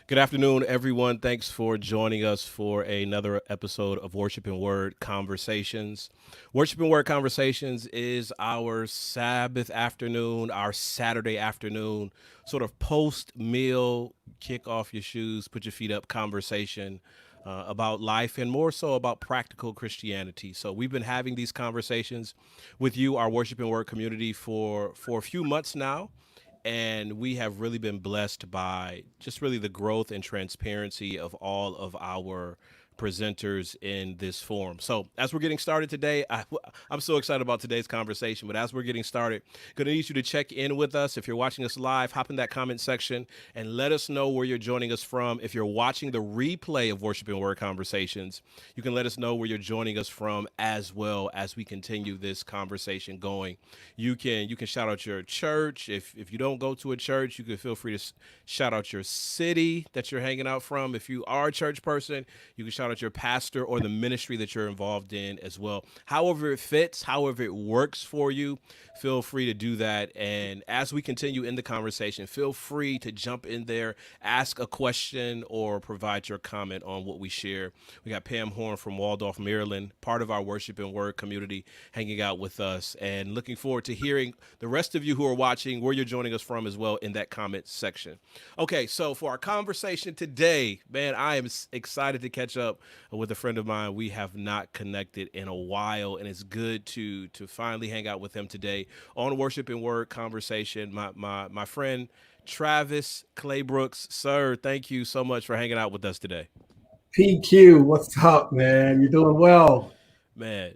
Good afternoon, everyone. Thanks for joining us for another episode of Worship and Word Conversations. Worship and Word Conversations is our Sabbath afternoon, our Saturday afternoon, sort of post meal, kick off your shoes, put your feet up conversation about life and more so about practical Christianity. So we've been having these conversations with you, our Worship and Word community, for a few months now, and we have really been blessed by just really the growth and transparency of all of our presenters in this forum. So as we're getting started today, I'm so excited about today's conversation. But as we're getting started, going to need you to check in with us. If you're watching us live, hop in that comment section and let us know where you're joining us from. If you're watching the replay of Worship and Word Conversations, you can let us know where you're joining us from as well as we continue this conversation going. You can shout out your church. If you don't go to a church, you can feel free to shout out your city that you're hanging out from. If you are a church person, you can shout out your pastor or the ministry that you're involved in as well. However it fits, however it works for you, feel free to do that. And as we continue in the conversation, feel free to jump in there, ask a question, or provide your comment on what we share. We got Pam Horn from Waldorf, Maryland, part of our Worship and Word community, hanging out with us, and looking forward to hearing the rest of you who are watching, where you're joining us from as well in that comment section. Okay, so for our conversation today, man, I am excited to catch up with a friend of mine. We have not connected in a while, and it's good to finally hang out with him today on Worship and Word Conversation. My friend Travis Claybrooks, sir, thank you so much for hanging out with us today. PQ, what's up, man? You're doing well. Man,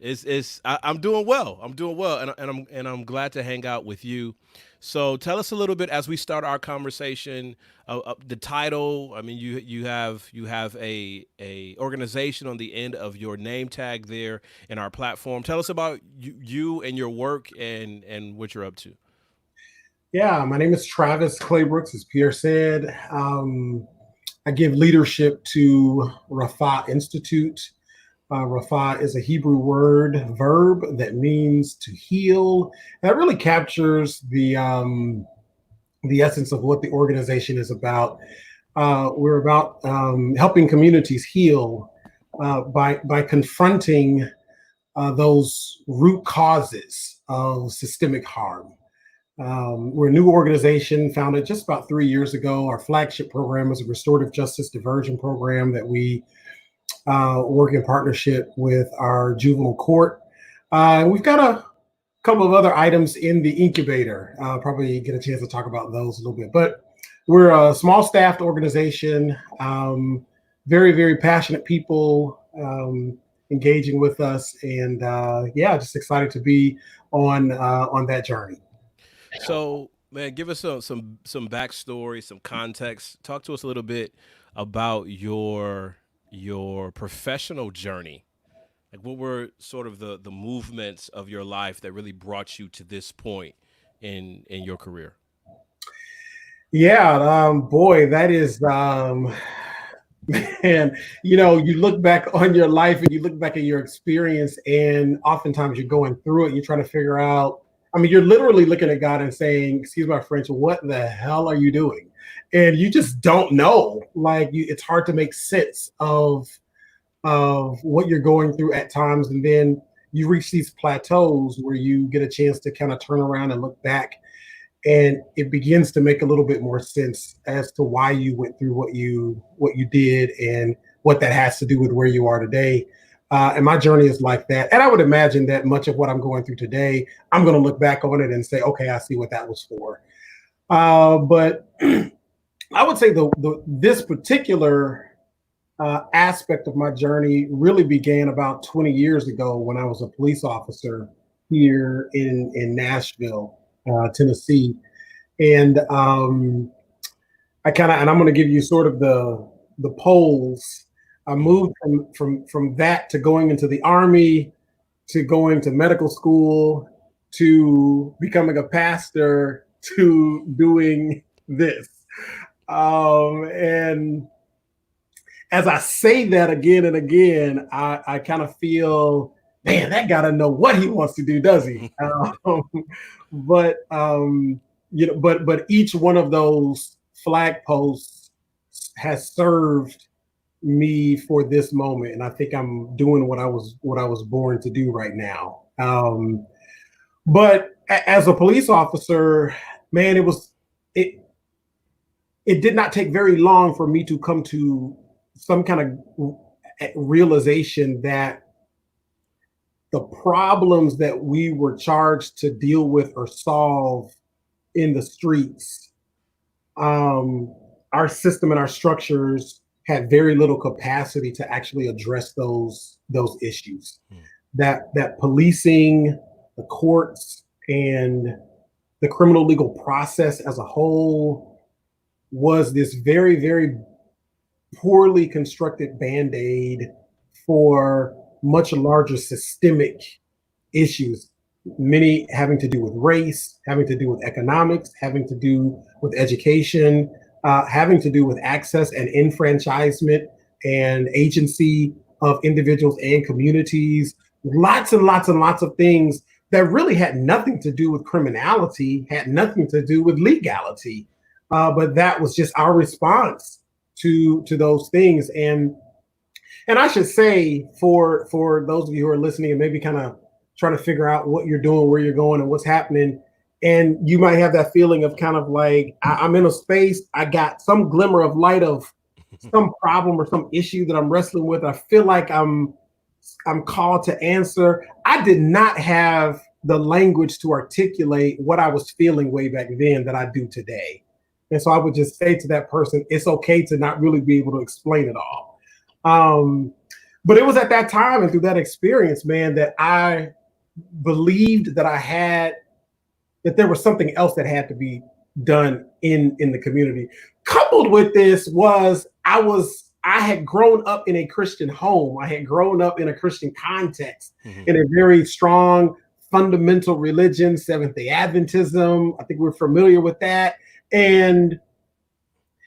I'm doing well. I'm doing well, and I'm glad to hang out with you. So tell us a little bit as we start our conversation. The title. I mean, you have a organization on the end of your name tag there in our platform. Tell us about you and your work and what you're up to. Yeah, my name is Travis Claybrooks, as Pierre said. I give leadership to Raphah Institute. Raphah is a Hebrew verb that means to heal. That really captures the essence of what the organization is about. We're about helping communities heal by confronting those root causes of systemic harm. We're a new organization founded just about 3 years ago. Our flagship program is a restorative justice diversion program that we work in partnership with our juvenile court. We've got a couple of other items in the incubator. Probably get a chance to talk about those a little bit. But we're a small staffed organization, very, very passionate people engaging with us. And yeah, just excited to be on that journey. So, man, give us some backstory, some context. Talk to us a little bit about your professional journey. Like, what were sort of the movements of your life that really brought you to this point in your career? Yeah, boy, that is man, you look back on your life and you look back at your experience, and oftentimes you're going through it, you're trying to figure out. I mean, you're literally looking at God and saying, "Excuse my French, what the hell are you doing?" And you just don't know. It's hard to make sense of what you're going through at times, and then you reach these plateaus where you get a chance to kind of turn around and look back, and it begins to make a little bit more sense as to why you went through what you did and what that has to do with where you are today. And my journey is like that. And I would imagine that much of what I'm going through today, I'm going to look back on it and say, okay, I see what that was for. But I would say this particular aspect of my journey really began about 20 years ago when I was a police officer here in Nashville, Tennessee. And I'm going to give you sort of the polls. I Hmm. moved from that to going into the army, to going to medical school, to becoming a pastor, to doing this. And as I say that again and again, I kind of feel, man, that got to know what he wants to do, does he? but but each one of those flag posts has served me for this moment, and I think I'm doing what I was born to do right now. But as a police officer, man, it it did not take very long for me to come to some kind of realization that the problems that we were charged to deal with or solve in the streets, um, our system and our structures had very little capacity to actually address those issues. Mm. That policing, the courts, and the criminal legal process as a whole was this very poorly constructed band-aid for much larger systemic issues, many having to do with race, having to do with economics, having to do with education, having to do with access and enfranchisement and agency of individuals and communities. Lots and lots and lots of things that really had nothing to do with criminality, had nothing to do with legality. But that was just our response to those things. And I should say, for those of you who are listening and maybe kind of trying to figure out what you're doing, where you're going, and what's happening, and you might have that feeling of kind of like I'm in a space, I got some glimmer of light of some problem or some issue that I'm wrestling with. I feel like I'm called to answer. I did not have the language to articulate what I was feeling way back then that I do today. And so I would just say to that person, it's okay to not really be able to explain it all. But it was at that time and through that experience, man, that I believed that there was something else that had to be done in the community. Coupled with this was I had grown up in a Christian home. I had grown up in a Christian context, in a very strong fundamental religion, Seventh-day Adventism. I think we're familiar with that. And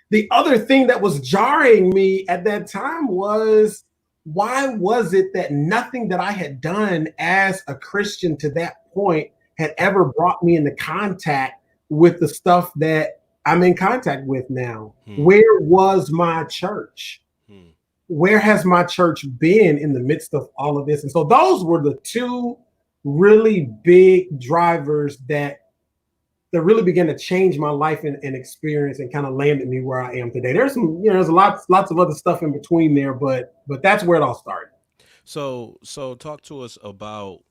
the other thing that was jarring me at that time was, why was it that nothing that I had done as a Christian to that point had ever brought me into contact with the stuff that I'm in contact with now? Where was my church? Where has my church been in the midst of all of this? And so those were the two really big drivers that really began to change my life and experience and kind of landed me where I am today. There's there's lots of other stuff in between there, but that's where it all started. So talk to us about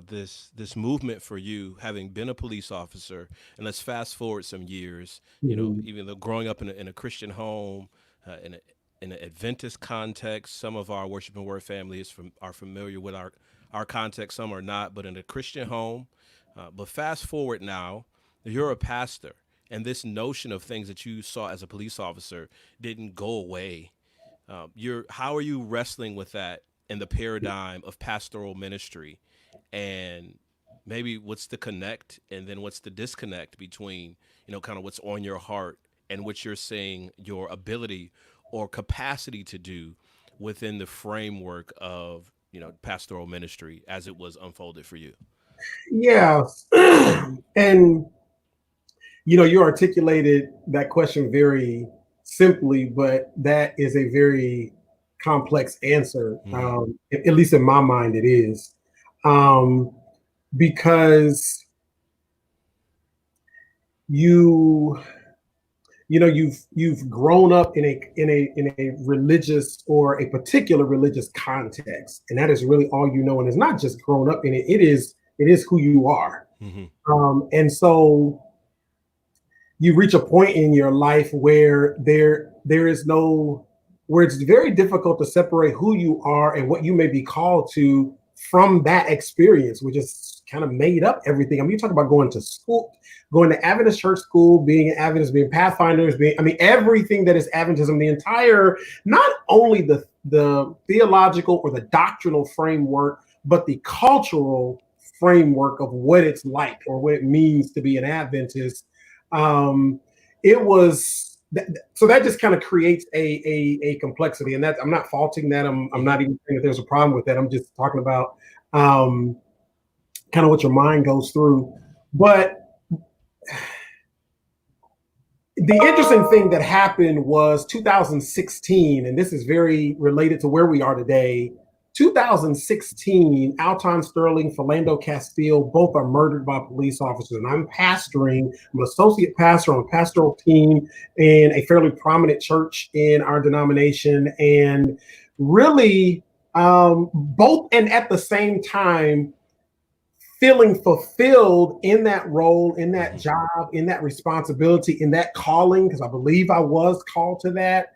this movement for you, having been a police officer, and let's fast forward some years. You know, Mm-hmm. even though growing up in a Christian home, in an Adventist context, some of our worship and word families are familiar with our context, some are not, but in a Christian home. But fast forward now, you're a pastor, and this notion of things that you saw as a police officer didn't go away. How are you wrestling with that in the paradigm of pastoral ministry, and maybe what's the connect, and then what's the disconnect between kind of what's on your heart and what you're saying your ability or capacity to do within the framework of pastoral ministry as it was unfolded for you. Yeah. And you articulated that question very simply, but that is a very complex answer. Mm-hmm. At least in my mind, it is. Um, because you you've grown up in a religious or a particular religious context, and that is really all you know. And it's not just grown up in it; it is who you are. Mm-hmm. And so you reach a point in your life where there is no where it's very difficult to separate who you are and what you may be called to from that experience, which is kind of made up everything. I mean, you talk about going to school, going to Adventist church school, being an Adventist, being Pathfinders, everything that is Adventism, the entire, not only the theological or the doctrinal framework, but the cultural framework of what it's like or what it means to be an Adventist. Um, it was so that just kind of creates a complexity, and that I'm not faulting that. I'm not even saying that there's a problem with that. I'm just talking about kind of what your mind goes through. But The interesting thing that happened was 2016, and this is very related to where we are today. 2016, Alton Sterling, Philando Castile, both are murdered by police officers. And I'm an associate pastor on a pastoral team in a fairly prominent church in our denomination. And really, both and at the same time, feeling fulfilled in that role, in that Mm-hmm. job, in that responsibility, in that calling, because I believe I was called to that.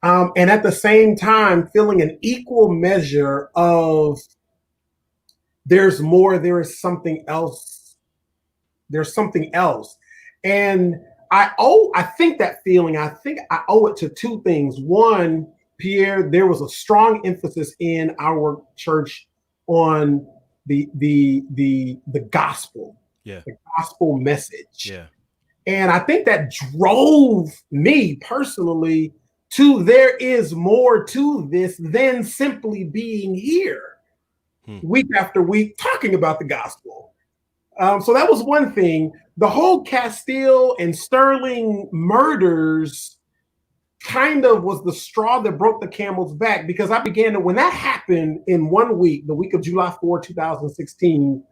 And at the same time, feeling an equal measure of there's more, there is something else, there's something else. And I think that feeling, I think I owe it to two things. One, Pierre, there was a strong emphasis in our church on the gospel, Yeah. the gospel message. Yeah. And I think that drove me personally to there is more to this than simply being here Hmm. week after week talking about the gospel. So that was one thing. The whole Castile and Sterling murders kind of was the straw that broke the camel's back, because I began to, when that happened in 1 week, the week of July 4, 2016,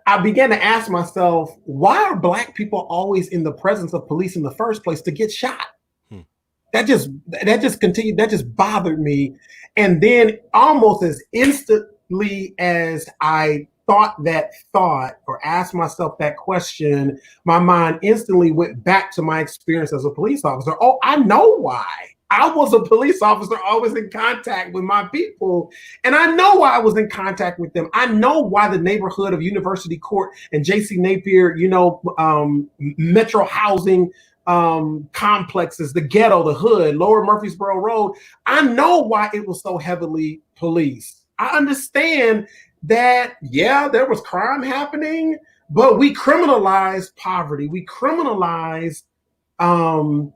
I began to ask myself, why are Black people always in the presence of police in the first place to get shot? Hmm. That just continued, that just bothered me. And then almost as instantly as I thought that thought or asked myself that question, my mind instantly went back to my experience as a police officer. Oh, I know why. I was a police officer, always in contact with my people. And I know why I was in contact with them. I know why the neighborhood of University Court and J.C. Napier, metro housing complexes, the ghetto, the hood, Lower Murfreesboro Road. I know why it was so heavily policed. I understand that, yeah, there was crime happening, but we criminalized poverty. We criminalized um,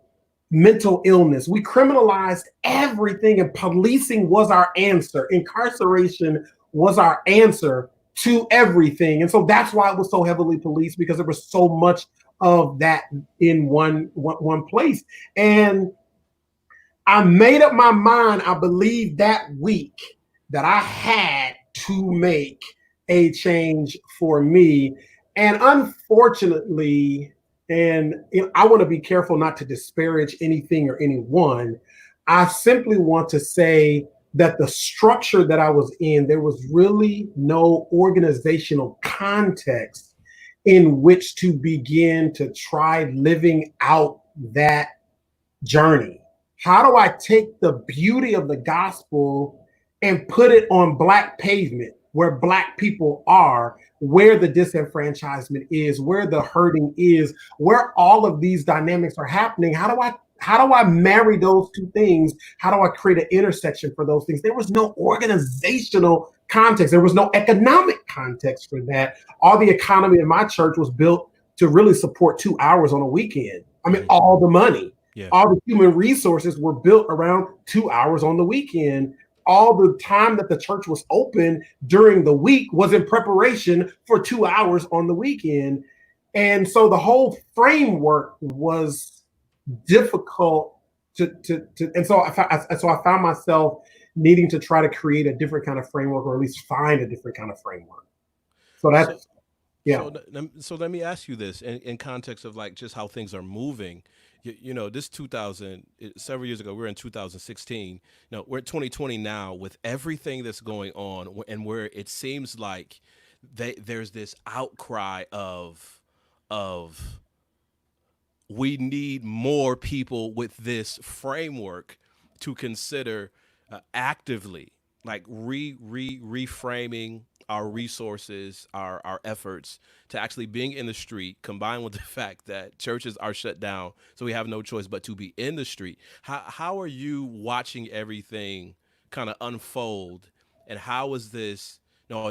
mental illness. We criminalized everything, and policing was our answer. Incarceration was our answer to everything. And so that's why it was so heavily policed, because there was so much of that in one place. And I made up my mind, I believe, that week that I had to make a change for me. And unfortunately, and I want to be careful not to disparage anything or anyone, I simply want to say that the structure that I was in, there was really no organizational context in which to begin to try living out that journey. How do I take the beauty of the gospel and put it on Black pavement where Black people are, where the disenfranchisement is, where the hurting is, where all of these dynamics are happening? How do I marry those two things? How do I create an intersection for those things? There was no organizational context. There was no economic context for that. All the economy in my church was built to really support 2 hours on a weekend. I mean, Mm-hmm. all the money, Yeah. all the human resources were built around 2 hours on the weekend. All the time that the church was open during the week was in preparation for 2 hours on the weekend. And so the whole framework was difficult and so I found myself needing to try to create a different kind of framework, or at least find a different kind of framework. So So that's, yeah. so let me ask you this in context of like just how things are moving. This 2000 several years ago, we were in 2016. No, we're at 2020 now with everything that's going on, and where it seems like there's this outcry of we need more people with this framework to consider actively, like reframing our resources, our efforts to actually being in the street, combined with the fact that churches are shut down, so we have no choice but to be in the street. How are you watching everything kind of unfold, and how is this?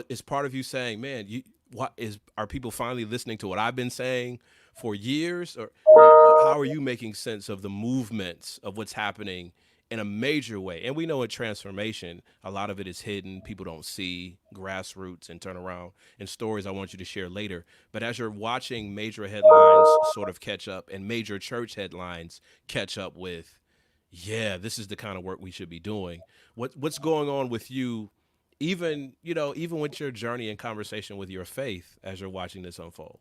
Is part of you saying, "Man, what is? Are people finally listening to what I've been saying for years?" Or how are you making sense of the movements of what's happening in a major way. And we know in transformation, a lot of it is hidden. People don't see grassroots and turn around and stories I want you to share later. But as you're watching major headlines sort of catch up and major church headlines catch up with, yeah, this is the kind of work we should be doing. What's going on with you, even even with your journey and conversation with your faith as you're watching this unfold?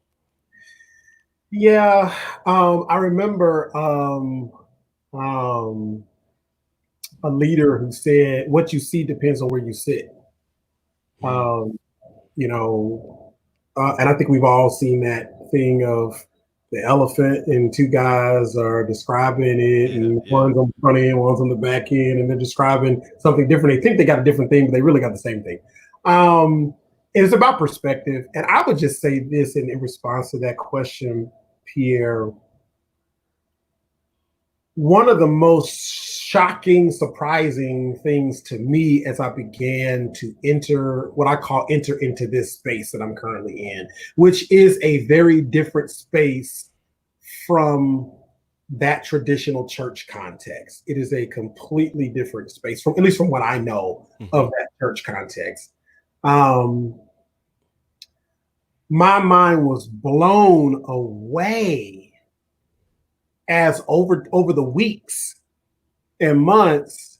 Yeah, I remember um, a leader who said, "What you see depends on where you sit." Hmm. Um, you know, and I think we've all seen that thing of the elephant, and two guys are describing it, Yeah, and yeah. one's on the front end, one's on the back end, and they're describing something different. They think they got a different thing, but they really got the same thing. Um, and it's about perspective. And I would just say this in response to that question, Pierre. One of the most shocking, surprising things to me as I began to enter into this space that I'm currently in, which is a very different space from that traditional church context. It is a completely different space, from at least from what I know Hmm. of that church context. Um, my mind was blown away as over the weeks and months,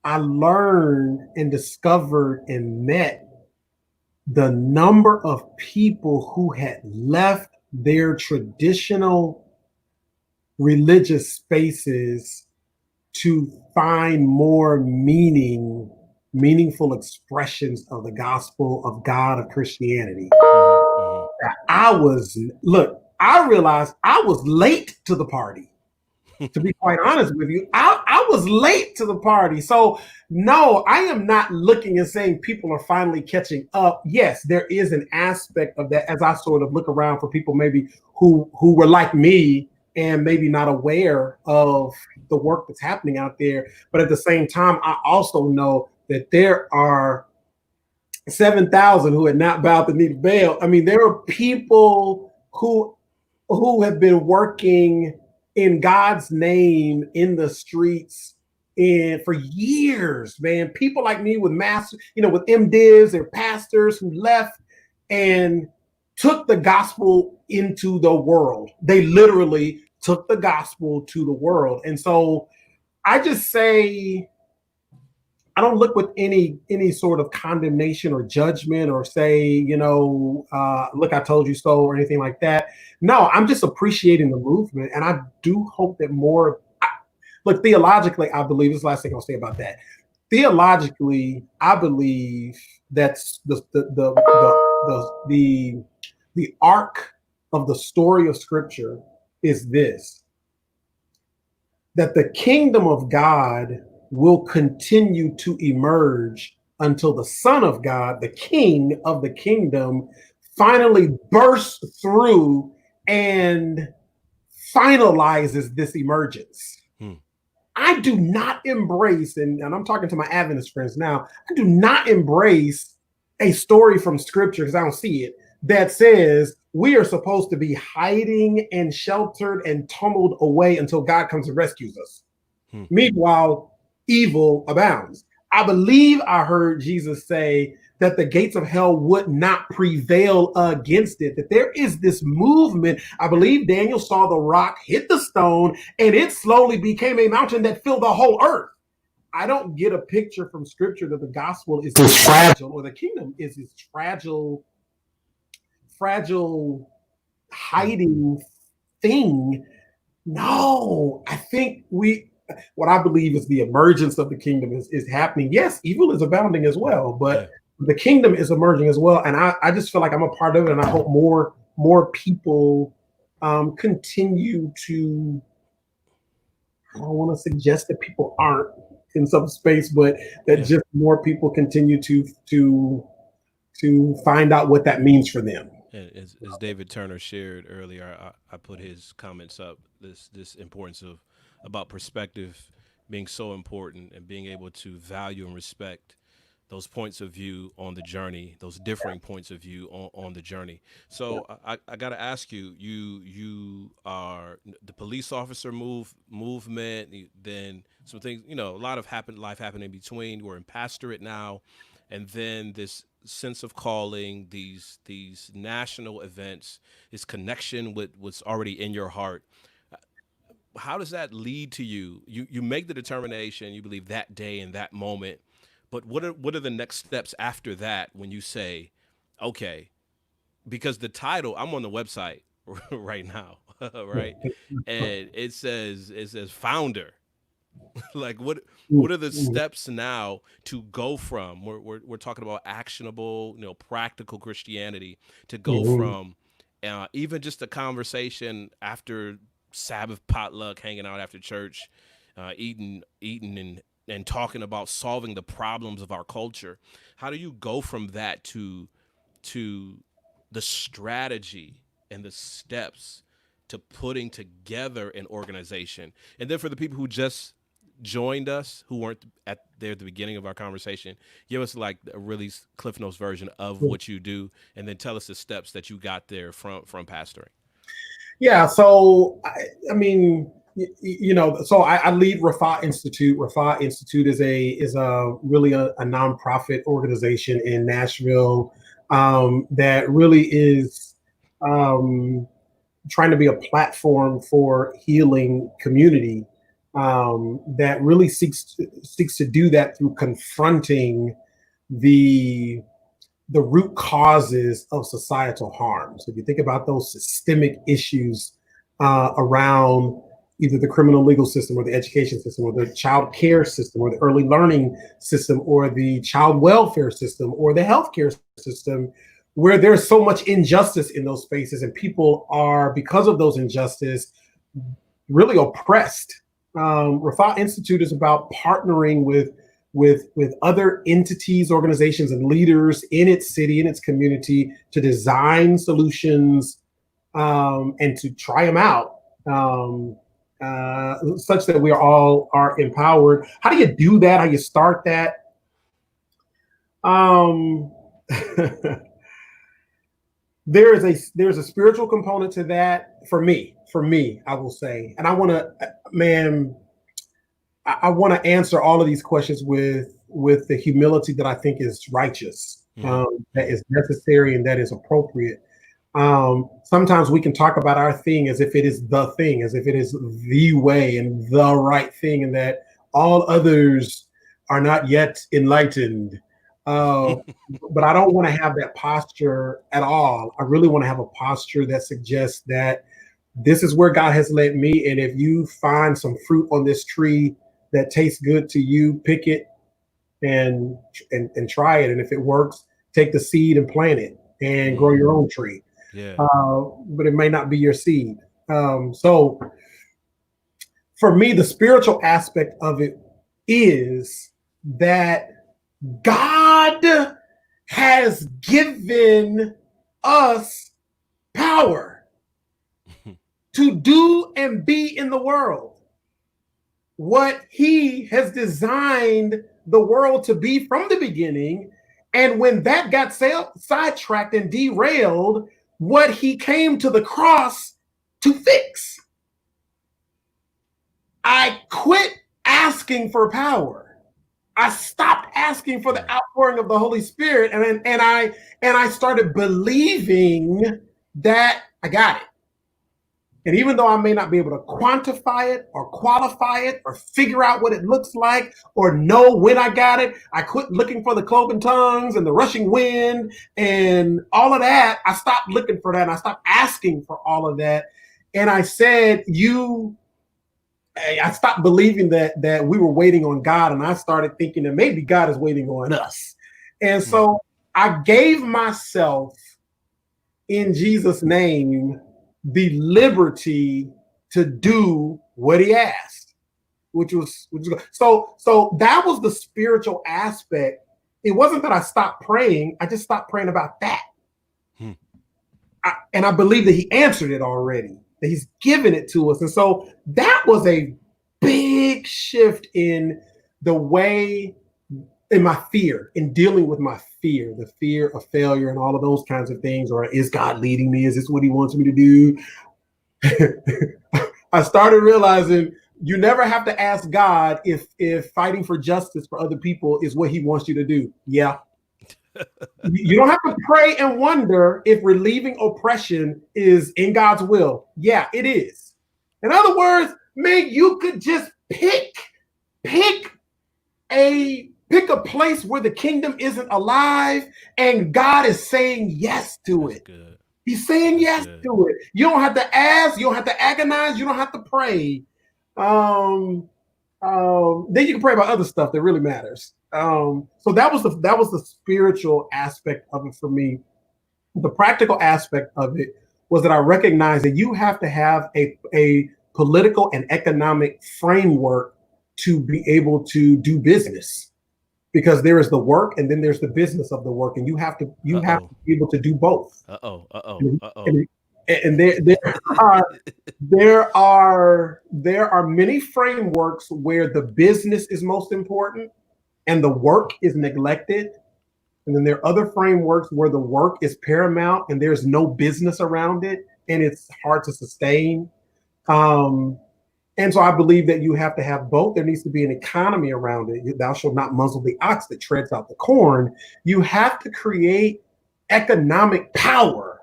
I learned and discovered and met the number of people who had left their traditional religious spaces to find more meaningful expressions of the gospel of God, of Christianity. Hmm. Hmm. I realized I was late to the party, to be quite honest with you. I was late to the party. So, no, I am not looking and saying people are finally catching up. Yes, there is an aspect of that as I sort of look around for people maybe who were like me and maybe not aware of the work that's happening out there. But at the same time, I also know that there are 7,000 who had not bowed the knee to Baal. I mean, there are people who have been working in God's name in the streets and for years, man. People like me with masters, with MDivs or pastors who left and took the gospel into the world. They literally took the gospel to the world. And so I just say I don't look with any sort of condemnation or judgment or say, look, I told you so or anything like that. No, I'm just appreciating the movement, and I do hope that more. Look, theologically, I believe this is the last thing I'll say about that. Theologically, I believe that's the arc of the story of Scripture is this: that the kingdom of God will continue to emerge until the Son of God, the King of the kingdom, finally bursts through and finalizes this emergence. Hmm. I do not embrace, and I'm talking to my Adventist friends now, I do not embrace a story from scripture, because I don't see it, that says we are supposed to be hiding and sheltered and tumbled away until God comes and rescues us. Hmm. Meanwhile, evil abounds. I believe I heard Jesus say that the gates of hell would not prevail against it, that there is this movement. I believe Daniel saw the rock hit the stone and it slowly became a mountain that filled the whole earth. I don't get a picture from scripture that the gospel is this fragile or the kingdom is this fragile Hmm. hiding thing. No, I think what I believe is the emergence of the kingdom is happening. Yes, evil is abounding as well, but Yeah. the kingdom is emerging as well. And I just feel like I'm a part of it. And I hope more people continue to, I don't want to suggest that people aren't in some space, but that Yeah. just more people continue to find out what that means for them. And as David Turner shared earlier, I put his comments up. This importance of about perspective being so important and being able to value and respect those points of view on the journey, those differing points of view on the journey. So I got to ask you, you are the police officer movement, then some things, a lot of life happened in between. We're in pastorate now, and then this sense of calling, these national events, this connection with what's already in your heart. How does that lead to you? You make the determination, you believe that day and that moment, but what are the next steps after that when you say, okay, because the title, I'm on the website right now, right, and it says founder. Like what are the steps now to go from we're talking about actionable, practical Christianity, to go Mhm. from even just a conversation after Sabbath potluck, hanging out after church, eating and talking about solving the problems of our culture. How do you go from that to the strategy and the steps to putting together an organization? And then for the people who just joined us, who weren't at there at the beginning of our conversation, give us like a really Cliff Notes version of what you do, and then tell us the steps that you got there from pastoring. Yeah, so I mean, so I lead Raphah Institute. Raphah Institute is a really a nonprofit organization in Nashville, that really is um, trying to be a platform for healing community, that really seeks to do that through confronting the the root causes of societal harm. So if you think about those systemic issues around either the criminal legal system or the education system or the child care system or the early learning system or the child welfare system or the healthcare system, where there's so much injustice in those spaces and people are, because of those injustices, really oppressed. Raphah Institute is about partnering with other entities, organizations, and leaders in its city, in its community, to design solutions, and to try them out, such that we all are empowered. How do you do that? How you start that? Um, there's a spiritual component to that for me. For me, I will say, and I want to, man, I want to answer all of these questions with the humility that I think is righteous, Mm-hmm. that Mm-hmm. is necessary, and that is appropriate. Sometimes we can talk about our thing as if it is the thing, as if it is the way and the right thing, and that all others are not yet enlightened. Uh, but I don't want to have that posture at all. I really want to have a posture that suggests that this is where God has led me. And if you find some fruit on this tree that tastes good to you, pick it and and try it. And if it works, take the seed and plant it and grow your Mm, own tree. yeah. But it may not be your seed. So for me, the spiritual aspect of it is that God has given us power to do and be in the world what he has designed the world to be from the beginning. And when that got sidetracked and derailed, what he came to the cross to fix. I quit asking for power. I stopped asking for the Mm, outpouring of the Holy Spirit, and I started believing that I got it. And even though I may not be able to quantify it or qualify it or figure out what it looks like or know when I got it, I quit looking for the cloven tongues and the rushing wind and all of that. I stopped looking for that and I stopped asking for all of that. And I said, I stopped believing that we were waiting on God, and I started thinking that maybe God is waiting on us. And mm, so I gave myself, in Jesus' name, the liberty to do what he asked, which was so that was the spiritual aspect. It wasn't that I stopped praying, I just stopped praying about that. mm, And I believe that he answered it already, that he's given it to us. And so that was a big shift in the way in my fear, in dealing with my fear, the fear of failure and all of those kinds of things, or is God leading me? Is this what he wants me to do? I started realizing you never have to ask God if fighting for justice for other people is what he wants you to do. Yeah. You don't have to pray and wonder if relieving oppression is in God's will. Yeah, it is. In other words, man, you could just pick pick a place where the kingdom isn't alive and God is saying yes to it. Good. He's saying yes to it. You don't have to ask, you don't have to agonize, you don't have to pray. Then you can pray about other stuff that really matters. So that was the spiritual aspect of it for me. The practical aspect of it was that I recognized that you have to have a political and economic framework to be able to do business, because there is the work and then there's the business of the work, and you have to be able to do both. And there are many frameworks where the business is most important and the work is neglected. And then there are other frameworks where the work is paramount and there's no business around it and it's hard to sustain. And so I believe that you have to have both. There needs to be an economy around it. Thou shalt not muzzle the ox that treads out the corn. You have to create economic power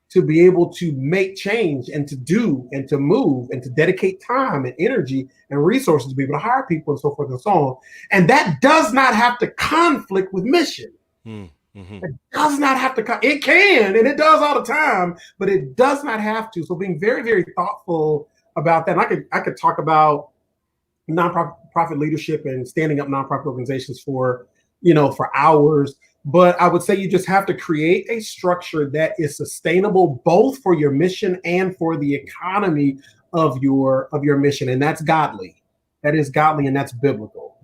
to be able to make change and to do and to move and to dedicate time and energy and resources to be able to hire people and so forth and so on. And that does not have to conflict with mission. Mm-hmm. It does not have to. It can, and it does all the time, but it does not have to. So being very, very thoughtful about that. And I could talk about nonprofit leadership and standing up nonprofit organizations for hours. But I would say you just have to create a structure that is sustainable both for your mission and for the economy of your mission. And that's godly. That is godly and that's biblical.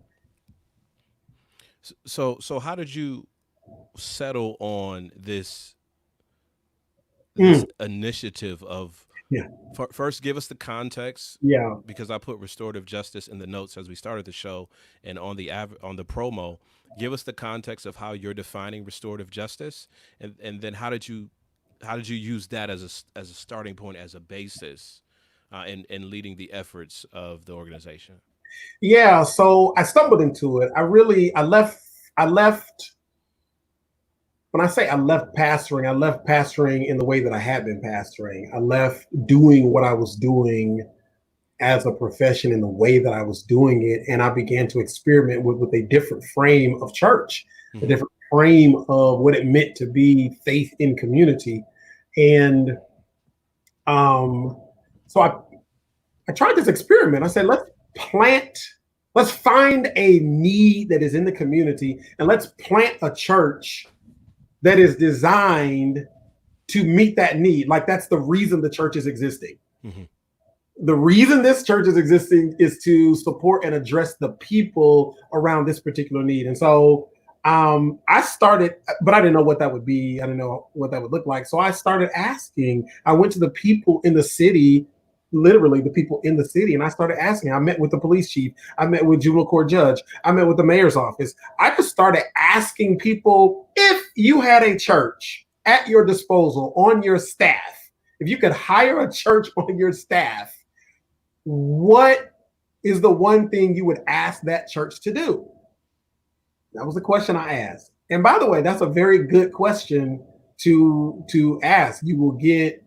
So how did you settle on this initiative of first give us the context, because I put restorative justice in the notes as we started the show and on the promo. Give us the context of how you're defining restorative justice, and then how did you use that as a starting point, as a basis in leading the efforts of the organization? Yeah, so I stumbled into it. I left when I say I left pastoring in the way that I had been pastoring. I left doing what I was doing as a profession in the way that I was doing it. And I began to experiment with a different frame of church, a different frame of what it meant to be faith in community. And so I tried this experiment. I said, let's find a need that is in the community and let's plant a church that is designed to meet that need. Like that's the reason the church is existing. Mm-hmm. The reason this church is existing is to support and address the people around this particular need. And so I started, but I didn't know what that would be. I didn't know what that would look like. So I started asking. I went to the people in the city, literally the people in the city, and I started asking. I met with the police chief. I met with juvenile court judge. I met with the mayor's office. I just started asking people, if you had a church at your disposal on your staff, if you could hire a church on your staff, what is the one thing you would ask that church to do? That was the question I asked. And by the way, that's a very good question to ask. You will get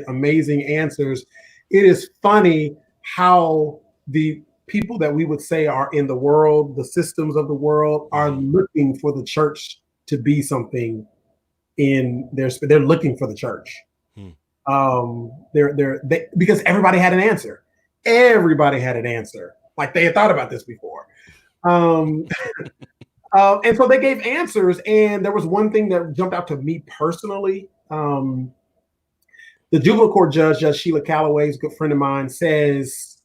amazing answers. It is funny how the people that we would say are in the world, the systems of the world, are looking for the church to be something in their. They're looking for the church. Because everybody had an answer. Everybody had an answer. Like they had thought about this before. And so they gave answers. And there was one thing that jumped out to me personally. The juvenile court judge, Judge Sheila Calloway, is a good friend of mine, says,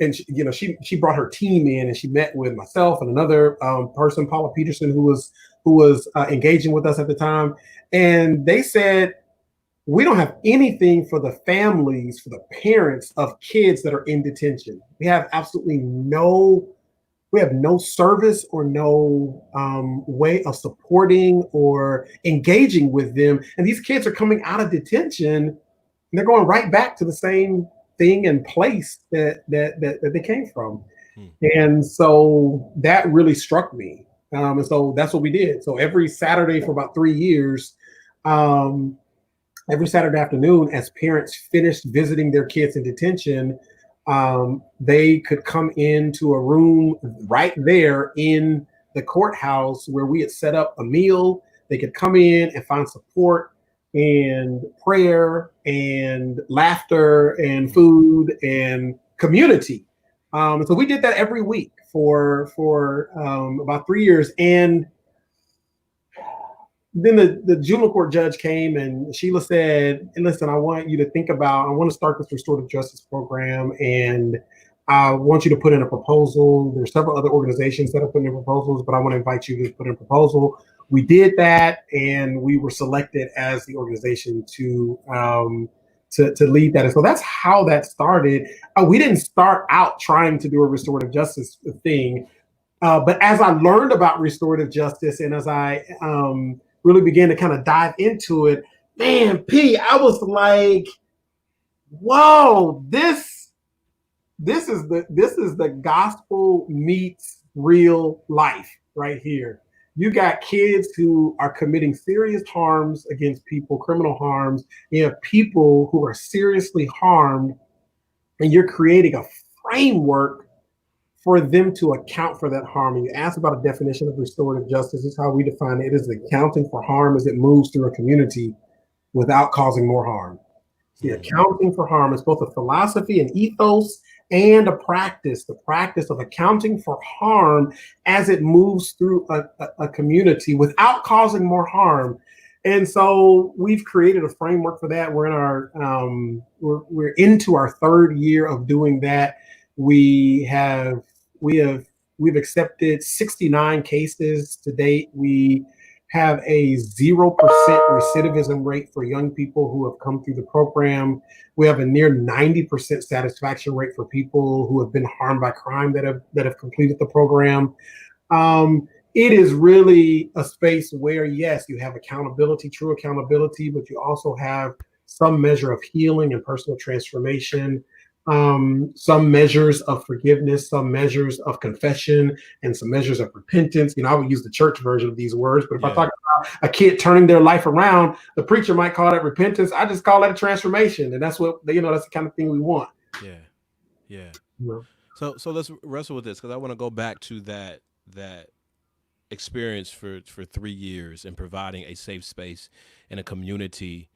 and she brought her team in and she met with myself and another person, Paula Peterson, who was engaging with us at the time. And they said, we don't have anything for the families, for the parents of kids that are in detention. We have absolutely no we have no service or no way of supporting or engaging with them. And these kids are coming out of detention and they're going right back to the same thing and place that they came from. Hmm. And so that really struck me. And so that's what we did. So every Saturday for about 3 years, um, every Saturday afternoon, as parents finished visiting their kids in detention, they could come into a room right there in the courthouse where we had set up a meal. They could come in and find support and prayer and laughter and food and community. So we did that every week for about 3 years. And then the juvenile court judge came and Sheila said, "And listen, I want you to think about, I want to start this restorative justice program and I want you to put in a proposal. There's several other organizations that have put in proposals, but I want to invite you to put in a proposal." We did that and we were selected as the organization to lead that. And so that's how that started. We didn't start out trying to do a restorative justice thing. But as I learned about restorative justice and as I really began to kind of dive into it, man, P, I was like, whoa, this is the gospel meets real life right here. You got kids who are committing serious harms against people, criminal harms. You have people who are seriously harmed, and you're creating a framework for them to account for that harm. And you asked about a definition of restorative justice. This is how we define it. It is accounting for harm as it moves through a community without causing more harm. See, accounting for harm is both a philosophy, an ethos, and a practice, the practice of accounting for harm as it moves through a community without causing more harm. And so we've created a framework for that. We're in we're into our third year of doing that. We've accepted 69 cases to date. We have a 0% recidivism rate for young people who have come through the program. We have a near 90% satisfaction rate for people who have been harmed by crime that have completed the program. It is really a space where, yes, you have accountability, true accountability, but you also have some measure of healing and personal transformation, some measures of forgiveness, some measures of confession, and some measures of repentance. I would use the church version of these words, but if I talk about a kid turning their life around, the preacher might call that repentance. I just call that a transformation, and that's what that's the kind of thing we want. Yeah. So let's wrestle with this because I want to go back to that experience for 3 years and providing a safe space in a community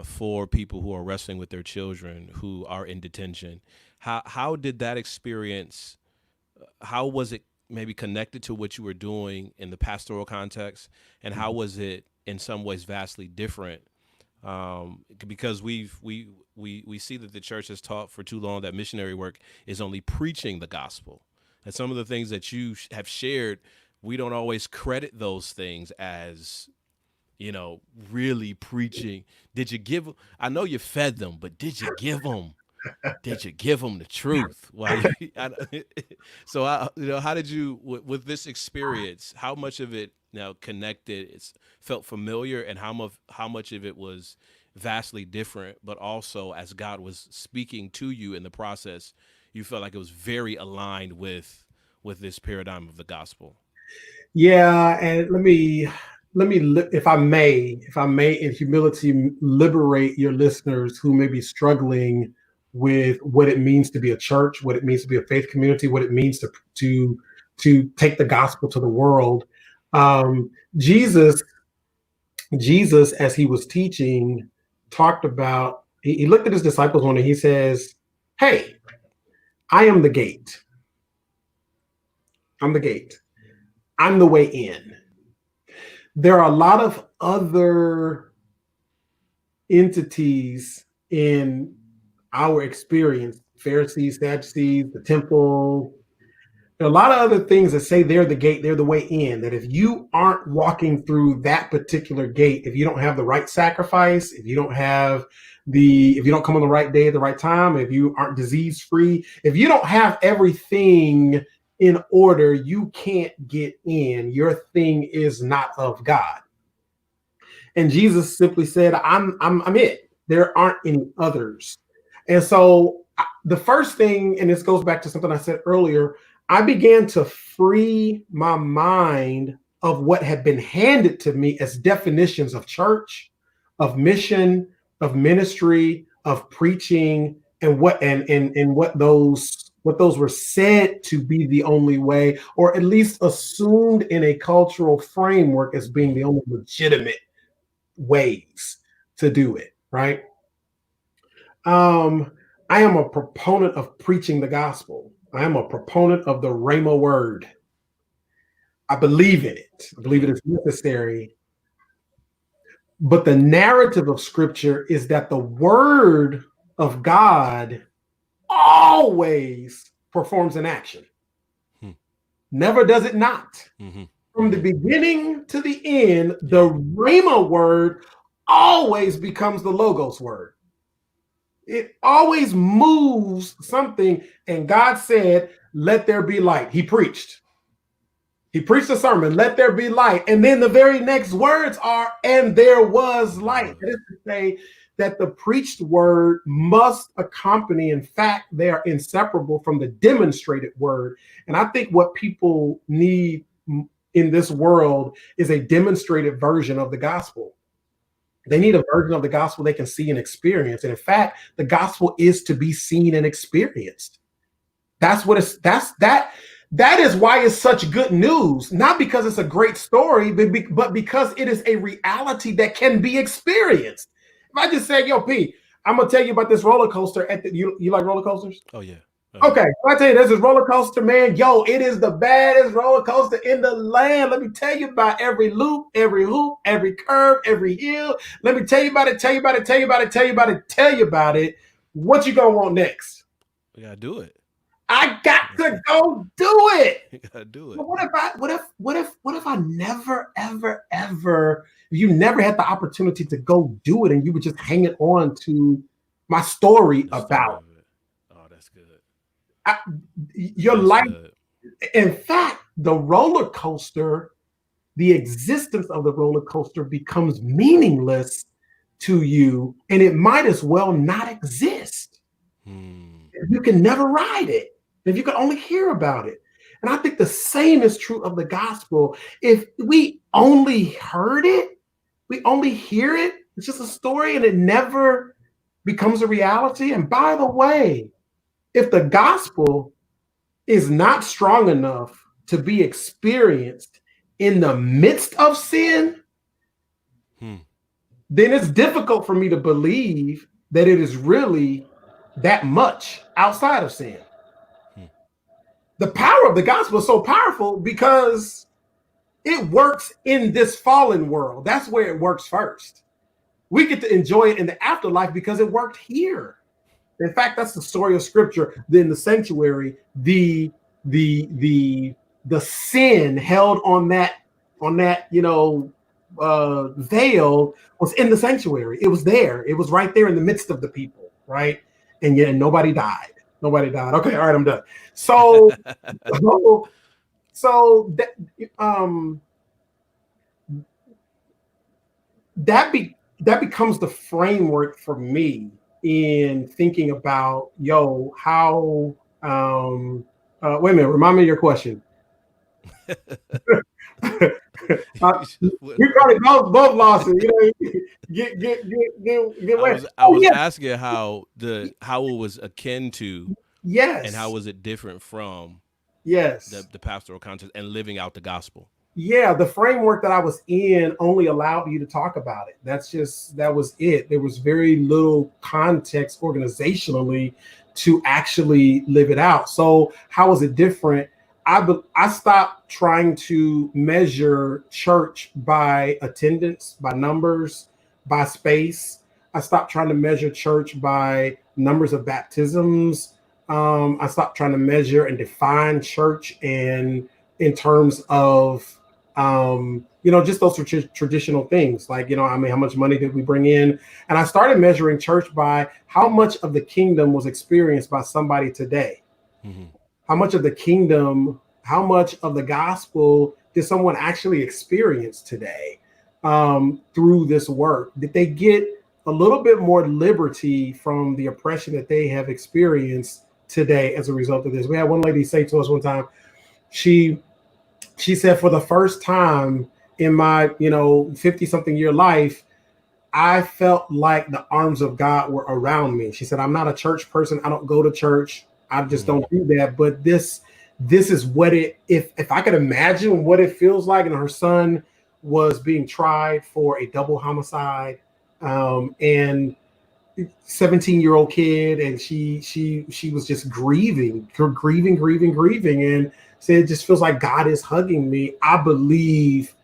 for people who are wrestling with their children who are in detention. How did that experience? How was it maybe connected to what you were doing in the pastoral context, and how was it in some ways vastly different? Because we see that the church has taught for too long that missionary work is only preaching the gospel, and some of the things that you have shared, we don't always credit those things as really preaching. Did you give? I know you fed them, but did you give them? Did you give them the truth? Well, so how did you with this experience? How much of it connected? It's felt familiar, and how much of it was vastly different? But also, as God was speaking to you in the process, you felt like it was very aligned with this paradigm of the gospel. Yeah, and let me, if I may, in humility, liberate your listeners who may be struggling with what it means to be a church, what it means to be a faith community, what it means to take the gospel to the world. Jesus, as he was teaching, talked about. He looked at his disciples one day. He says, "Hey, I am the gate. I'm the gate. I'm the way in." There are a lot of other entities in our experience, Pharisees, Sadducees, the temple. There are a lot of other things that say they're the gate, they're the way in, that if you aren't walking through that particular gate, if you don't have the right sacrifice, if you don't come on the right day at the right time, if you aren't disease free, if you don't have everything in order, you can't get in. Your thing is not of God. And Jesus simply said, I'm it. There aren't any others. And so the first thing, and this goes back to something I said earlier, I began to free my mind of what had been handed to me as definitions of church, of mission, of ministry, of preaching, and what those were said to be the only way, or at least assumed in a cultural framework as being the only legitimate ways to do it, right? I am a proponent of preaching the gospel. I am a proponent of the Rhema word. I believe in it. I believe it is necessary. But the narrative of scripture is that the word of God always performs an action. Never does it not. From the beginning to the end, the Rhema word always becomes the Logos word. It always moves something. And God said, let there be light. He preached a sermon, let there be light. And then the very next words are, and there was light. That is to say that the preached word must accompany, in fact, they are inseparable from the demonstrated word. And I think what people need in this world is a demonstrated version of the gospel. They need a version of the gospel they can see and experience. And in fact, the gospel is to be seen and experienced. That is why it's such good news, not because it's a great story, but because it is a reality that can be experienced. If I just say, yo, P, I'm going to tell you about this roller coaster. You like roller coasters? Oh, yeah. Okay, so I tell you, there's this roller coaster, man. Yo, it is the baddest roller coaster in the land. Let me tell you about every loop, every hoop, every curve, every hill. Let me tell you about it, tell you about it, tell you about it, tell you about it, tell you about it. What you gonna want next? We gotta do it. I got to go do it. You gotta do it. But what if I never, ever, ever, you never had the opportunity to go do it and you were just hanging on to my story about it? Oh, that's good. Your life. In fact, the roller coaster, the existence of the roller coaster becomes meaningless to you, and it might as well not exist. You can never ride it. If you could only hear about it. And I think the same is true of the gospel. If we only heard it, we only hear it, it's just a story and it never becomes a reality. And by the way, if the gospel is not strong enough to be experienced in the midst of sin, then it's difficult for me to believe that it is really that much outside of sin. The power of the gospel is so powerful because it works in this fallen world. That's where it works first. We get to enjoy it in the afterlife because it worked here. In fact, that's the story of scripture. Then the sanctuary, the sin held on that veil was in the sanctuary. It was there. It was right there in the midst of the people, right? And yet nobody died. Nobody died. Okay, all right, I'm done. So, that becomes the framework for me in thinking about how. Wait a minute. Remind me of your question. We probably both lost it. I was asking how it was akin to, yes, and how was it different from, yes, the pastoral context and living out the gospel. Yeah, the framework that I was in only allowed you to talk about it. That was it. There was very little context organizationally to actually live it out. So how was it different? I stopped trying to measure church by attendance, by numbers, by space. I stopped trying to measure church by numbers of baptisms. I stopped trying to measure and define church in terms of just those traditional things, like, how much money did we bring in? And I started measuring church by how much of the kingdom was experienced by somebody today. How much of the kingdom How much of the gospel did someone actually experience today through this work? Did they get a little bit more liberty from the oppression that they have experienced today as a result of this? We had one lady say to us one time, she said, for the first time in my 50 something year life, I felt like the arms of God were around me. She said, I'm not a church person. I don't go to church. I just don't do that. But this is what if I could imagine what it feels like. And her son was being tried for a double homicide, and 17-year-old kid, and she was just grieving, and said, it just feels like God is hugging me. I believe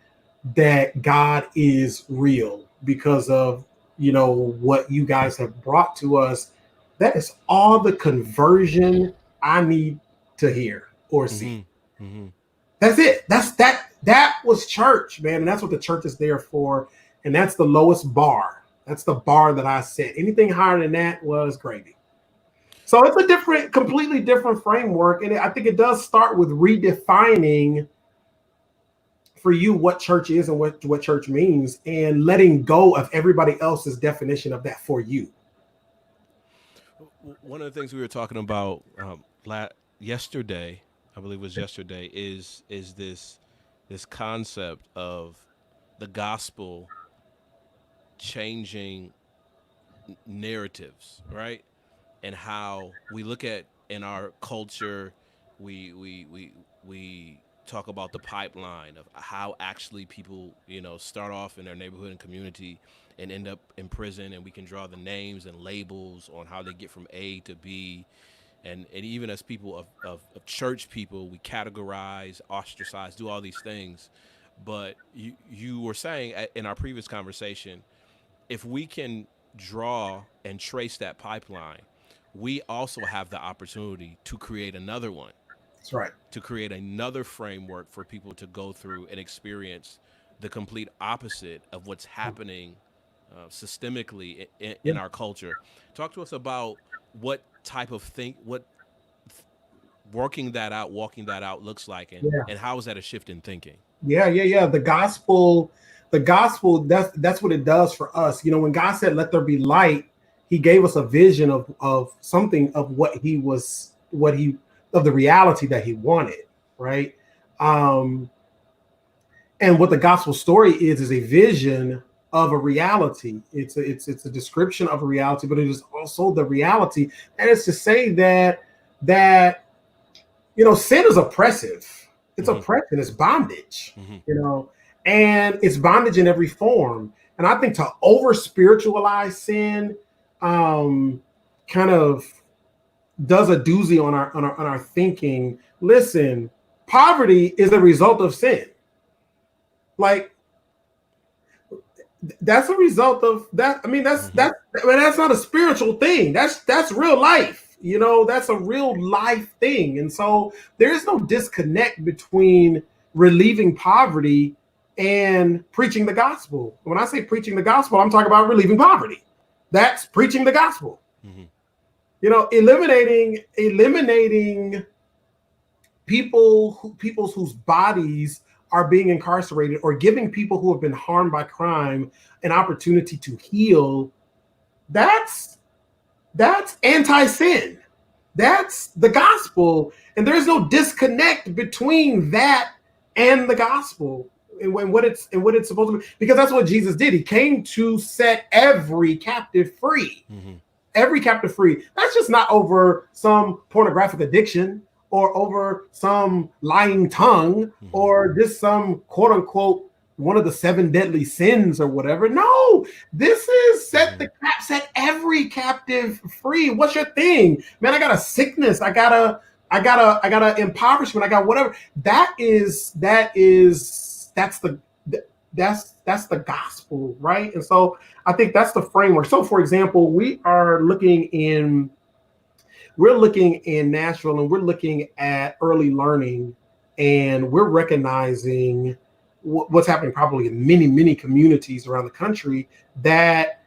that God is real because of what you guys have brought to us. That is all the conversion I need to hear or see. That's it. That was church, man. And that's what the church is there for. And that's the lowest bar. That's the bar that I set. Anything higher than that was gravy. So it's a completely different framework. And I think it does start with redefining for you what church is and what church means, and letting go of everybody else's definition of that for you. One of the things we were talking about yesterday, I believe it was yesterday, is this concept of the gospel changing narratives, right? And how we look at in our culture, we talk about the pipeline of how actually people, start off in their neighborhood and community and end up in prison, and we can draw the names and labels on how they get from A to B. And even as people of church people, we categorize, ostracize, do all these things. But you were saying in our previous conversation, if we can draw and trace that pipeline, we also have the opportunity to create another one. That's right. To create another framework for people to go through and experience the complete opposite of what's happening systemically in our culture. Talk to us about what type of walking that out looks like, and how is that a shift in thinking? Yeah. The gospel, that's what it does for us. When God said, let there be light, he gave us a vision of something of of the reality that he wanted, right? And what the gospel story is a vision of a reality. It's a description of a reality, but it is also the reality. And it's to say that sin is oppressive. It's oppression, it's bondage, and it's bondage in every form. And I think to over spiritualize sin kind of does a doozy on our thinking. Listen, poverty is a result of sin. Like, that's a result of that. I mean, that's not a spiritual thing. That's real life. That's a real life thing. And so there is no disconnect between relieving poverty and preaching the gospel. When I say preaching the gospel, I'm talking about relieving poverty. That's preaching the gospel. Eliminating people's whose bodies are being incarcerated, or giving people who have been harmed by crime an opportunity to heal. That's anti-sin. That's the gospel. And there's no disconnect between that and the gospel and what it's supposed to be, because that's what Jesus did. He came to set every captive free. Every captive free. That's just not over some pornographic addiction, or over some lying tongue, or just some quote unquote one of the 7 deadly sins or whatever. No, this is set every captive free. What's your thing, man? I got a sickness. I got a impoverishment. I got whatever. That's the gospel, right? And so I think that's the framework. So, for example, we're looking in Nashville, and we're looking at early learning, and we're recognizing what's happening probably in many communities around the country, that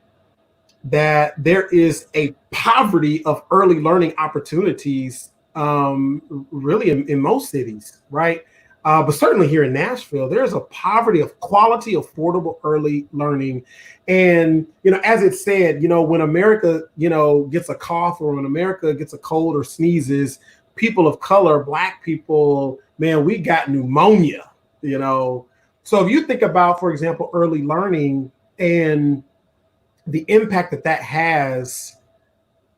there is a poverty of early learning opportunities really in most cities, right? But certainly here in Nashville, there's a poverty of quality, affordable early learning. And, as it said, when America, gets a cough, or when America gets a cold or sneezes, people of color, Black people, man, we got pneumonia, you know. So if you think about, for example, early learning and the impact that has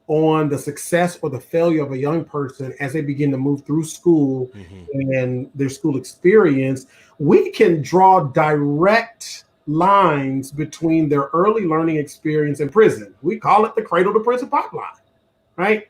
on the success or the failure of a young person as they begin to move through school and their school experience, we can draw direct lines between their early learning experience in prison. We call it the cradle to prison pipeline, right?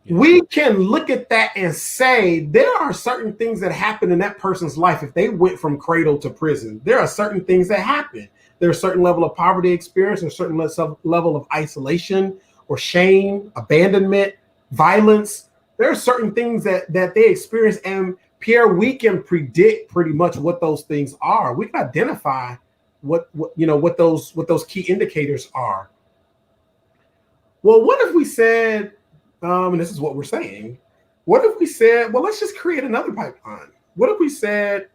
Yeah. We can look at that and say there are certain things that happen in that person's life if they went from cradle to prison. There are certain things that happen. There's a certain level of poverty experience, a certain level of isolation or shame, abandonment, violence. There are certain things that they experience, and Pierre, we can predict pretty much what those things are. We can identify what those key indicators are. Well, what if we said, and this is what we're saying, what if we said, well, let's just create another pipeline? What if we said,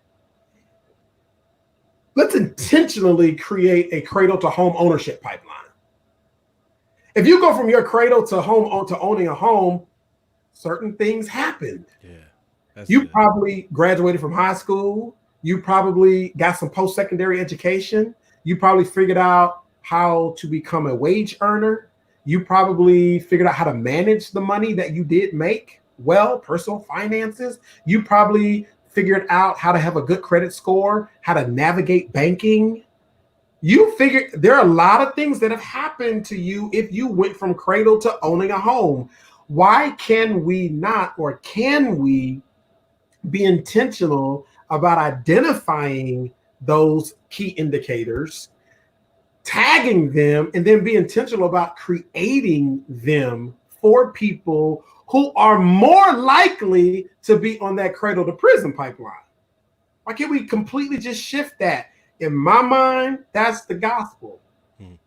let's intentionally create a cradle to home ownership pipeline? If you go from your cradle to home to owning a home, certain things happened. Yeah, you probably graduated from high school. You probably got some post-secondary education. You probably figured out how to become a wage earner. You probably figured out how to manage the money that you did make well, personal finances. You probably figured out how to have a good credit score, how to navigate banking. You figure there are a lot of things that have happened to you if you went from cradle to owning a home. Why can we not, or can we be intentional about identifying those key indicators, tagging them, and then be intentional about creating them for people who are more likely to be on that cradle to prison pipeline? Why can't we completely just shift that? In my mind, that's the gospel.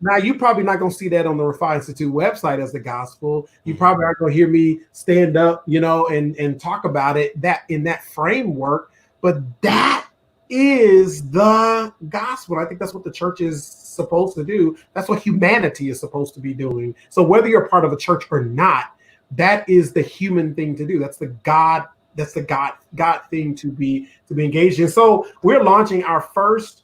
Now, you're probably not going to see that on the Raphah Institute website as the gospel. You probably aren't going to hear me stand up, and talk about it that in that framework. But that is the gospel. I think that's what the church is supposed to do. That's what humanity is supposed to be doing. So whether you're part of a church or not, that is the human thing to do. That's the God thing to be engaged in. So we're launching our first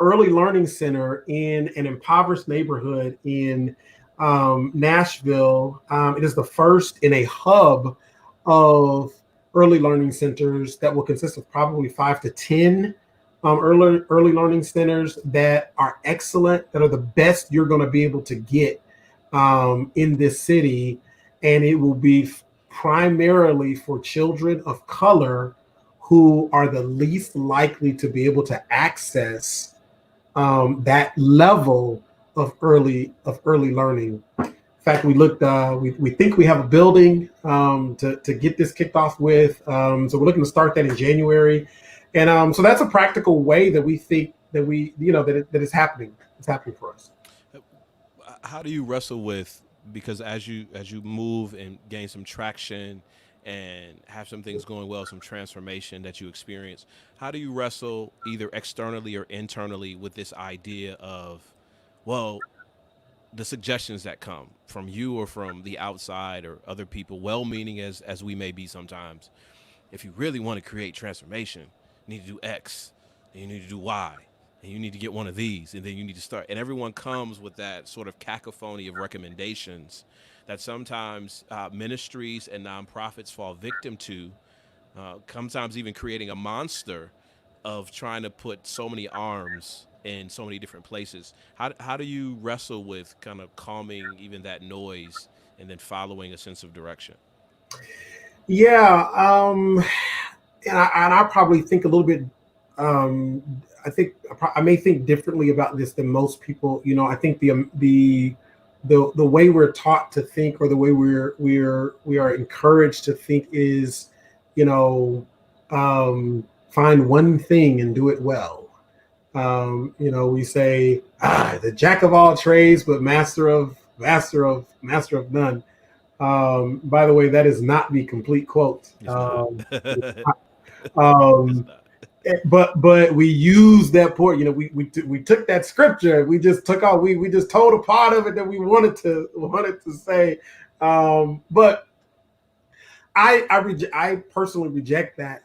early learning center in an impoverished neighborhood in Nashville. It is the first in a hub of early learning centers that will consist of probably 5 to 10 early learning centers that are excellent, that are the best you're going to be able to get in this city. And it will be primarily for children of color who are the least likely to be able to access that level of early learning. In fact, we looked. We think we have a building to get this kicked off with. So we're looking to start that in January, and so that's a practical way that we think that that is happening. It's happening for us. How do you wrestle with, because as you move and gain some traction and have some things going well, some transformation that you experience, how do you wrestle either externally or internally with this idea of, well, the suggestions that come from you or from the outside or other people, well-meaning as we may be sometimes, if you really want to create transformation, you need to do X, and you need to do Y, and you need to get one of these, and then you need to start. And everyone comes with that sort of cacophony of recommendations that sometimes ministries and nonprofits fall victim to, sometimes even creating a monster of trying to put so many arms in so many different places. How do you wrestle with kind of calming even that noise and then following a sense of direction? Yeah, and I probably think a little bit. I think I may think differently about this than most people. I think the way we're taught to think, or the way we are encouraged to think, is, find one thing and do it well. We say, the jack of all trades, but master of none. By the way, that is not the complete quote. It's not. It's Um, not. but we use that part. We took that scripture. We just took out. We just told a part of it that we wanted to say. But I personally reject that.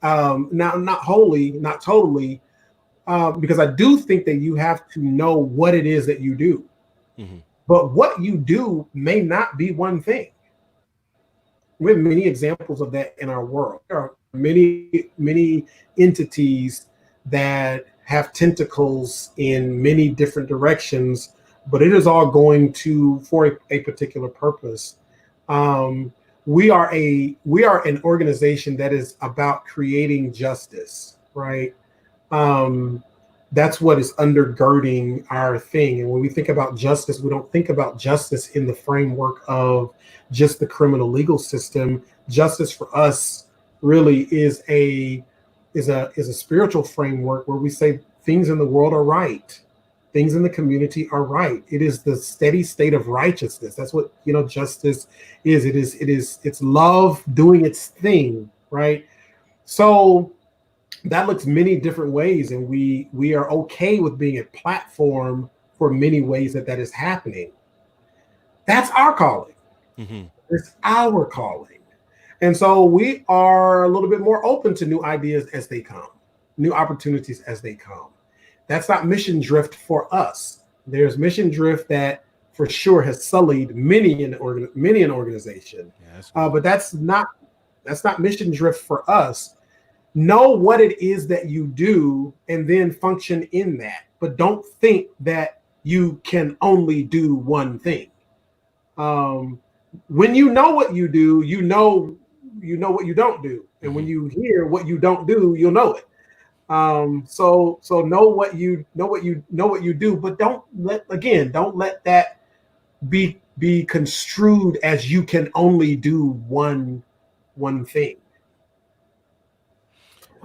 Now, not wholly, not totally, because I do think that you have to know what it is that you do. Mm-hmm. But what you do may not be one thing. We have many examples of that in our world. There are many entities that have tentacles in many different directions, but it is all going to for a particular purpose. Um, we are an organization that is about creating justice, right? um, that's what is undergirding our thing. And when we think about justice, we don't think about justice in the framework of just the criminal legal system. Justice for us really is a spiritual framework where we say things in the world are right, things in the community are right. It is the steady state of righteousness. That's what justice is. It's love doing its thing, right? So that looks many different ways, and we are okay with being a platform for many ways that is happening. That's our calling. Mm-hmm. It's our calling. And so we are a little bit more open to new ideas as they come, new opportunities as they come. That's not mission drift for us. There's mission drift that for sure has sullied many an organization. Yeah, that's good. But that's not mission drift for us. Know what it is that you do and then function in that, but don't think that you can only do one thing. um, when you know what you do, you know what you don't do, and when Mm-hmm. you hear what you don't do, you'll know it. So know what you do, but don't let that be construed as you can only do one thing.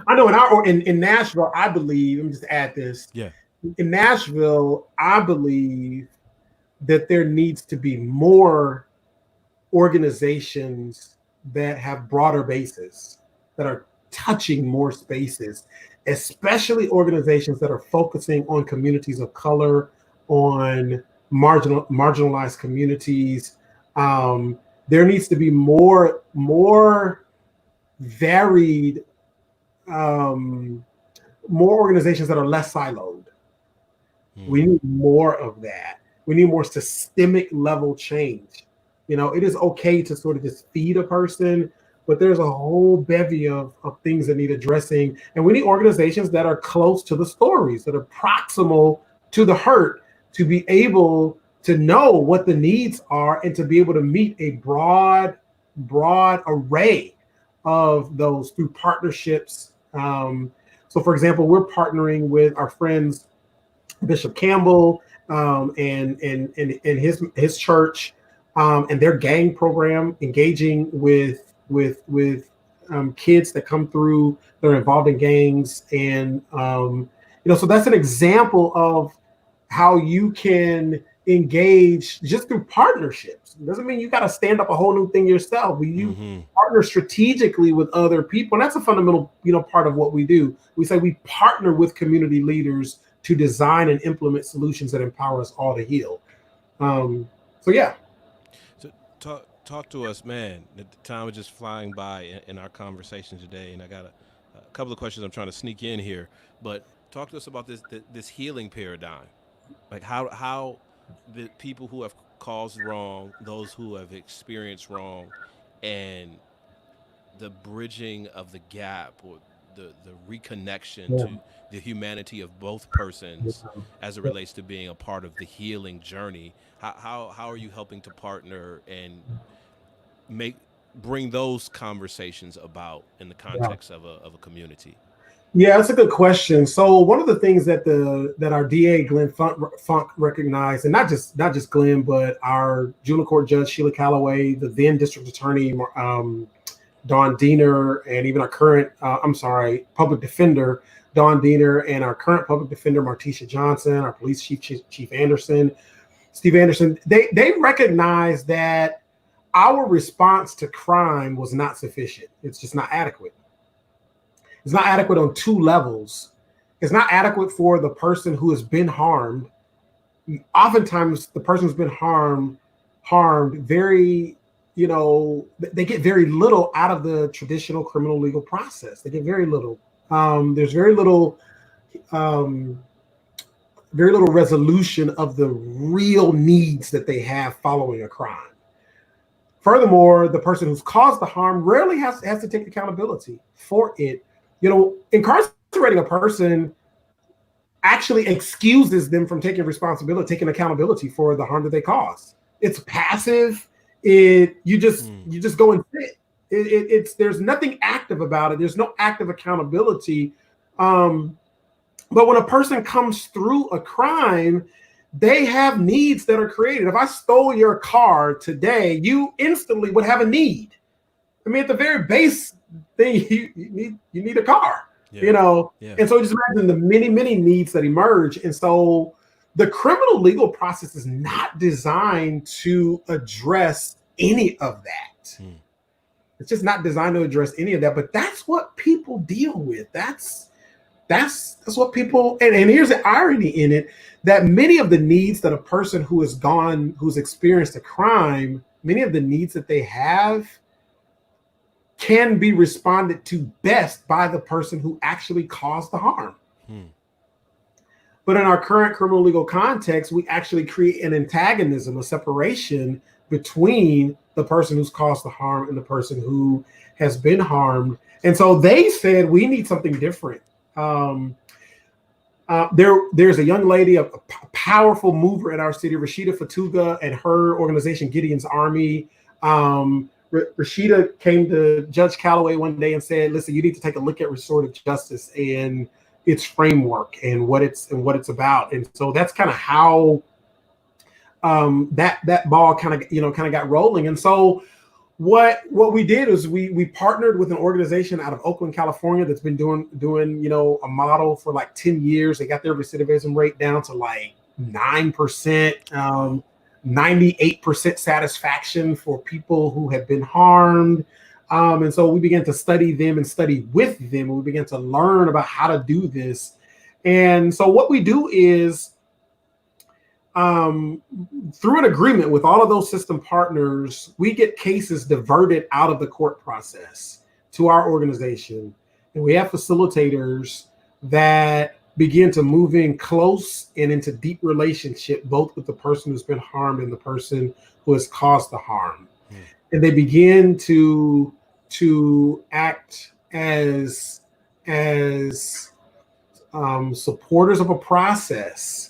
I know in Nashville, I believe, let me just add this. Yeah. In Nashville, I believe that there needs to be more organizations that have broader bases, that are touching more spaces, especially organizations that are focusing on communities of color, on marginalized communities. There needs to be more varied, um, more organizations that are less siloed. We Mm. need more of that. We need more systemic level change. It is okay to sort of just feed a person, but there's a whole bevy of things that need addressing. And we need organizations that are close to the stories, that are proximal to the hurt, to be able to know what the needs are and to be able to meet a broad array of those through partnerships. So, for example, we're partnering with our friends Bishop Campbell, and his church, and their gang program, engaging with kids that come through that are involved in gangs. And so that's an example of how you can engage just through partnerships. It doesn't mean you got to stand up a whole new thing yourself. You Mm-hmm. partner strategically with other people, and that's a fundamental part of what we do. We say we partner with community leaders to design and implement solutions that empower us all to heal. So yeah. So talk to us, man. The time is just flying by in our conversation today, and I got a couple of questions I'm trying to sneak in here. But talk to us about this healing paradigm. Like how the people who have caused wrong, those who have experienced wrong, and the bridging of the gap or the reconnection Yeah. to the humanity of both persons as it Yeah. relates to being a part of the healing journey. How are you helping to partner and make bring those conversations about in the Yeah. context of a community? Yeah, that's a good question. So one of the things that our DA Glenn Funk recognized, and not just Glenn, but our juvenile court judge Sheila Calloway, the then district attorney Don Diener, and even our current, public defender, Don Diener, and our current public defender, Martisha Johnson, our police chief, Chief Anderson, Steve Anderson, they recognize that our response to crime was not sufficient. It's just not adequate. It's not adequate on two levels. It's not adequate for the person who has been harmed. Oftentimes, the person who's been harmed very, they get very little out of the traditional criminal legal process. They get very little. There's very little resolution of the real needs that they have following a crime. Furthermore, the person who's caused the harm rarely has to take accountability for it. Incarcerating a person actually excuses them from taking responsibility, taking accountability for the harm that they caused. It's passive. You just go and sit. There's nothing active about it. There's no active accountability. But when a person comes through a crime, they have needs that are created. If I stole your car today, you instantly would have a need. I mean, at the very base thing, you need a car, Yeah. And so just imagine the many, many needs that emerge. And so the criminal legal process is not designed to address any of that. It's just not designed to address any of that. But that's what people deal with. That's what people, and here's the irony in it, that many of the needs that a person who's experienced a crime, many of the needs that they have can be responded to best by the person who actually caused the harm. But in our current criminal legal context, we actually create an antagonism, a separation between the person who's caused the harm and the person who has been harmed. And so they said, we need something different. There's a young lady, a powerful mover in our city, Rashida Fatuga, and her organization, Gideon's Army. Rashida came to Judge Calloway one day and said, listen, you need to take a look at restorative justice and its framework and what it's about. And so that's kind of how that ball kind of got rolling. And so what we did is we partnered with an organization out of Oakland, California, that's been doing a model for like 10 years. They got their recidivism rate down to like 9%, 98% satisfaction for people who have been harmed. And so we began to study them and study with them, and we began to learn about how to do this. And so what we do is, through an agreement with all of those system partners, we get cases diverted out of the court process to our organization. And we have facilitators that begin to move in close and into deep relationship, both with the person who's been harmed and the person who has caused the harm. And they begin to act as supporters of a process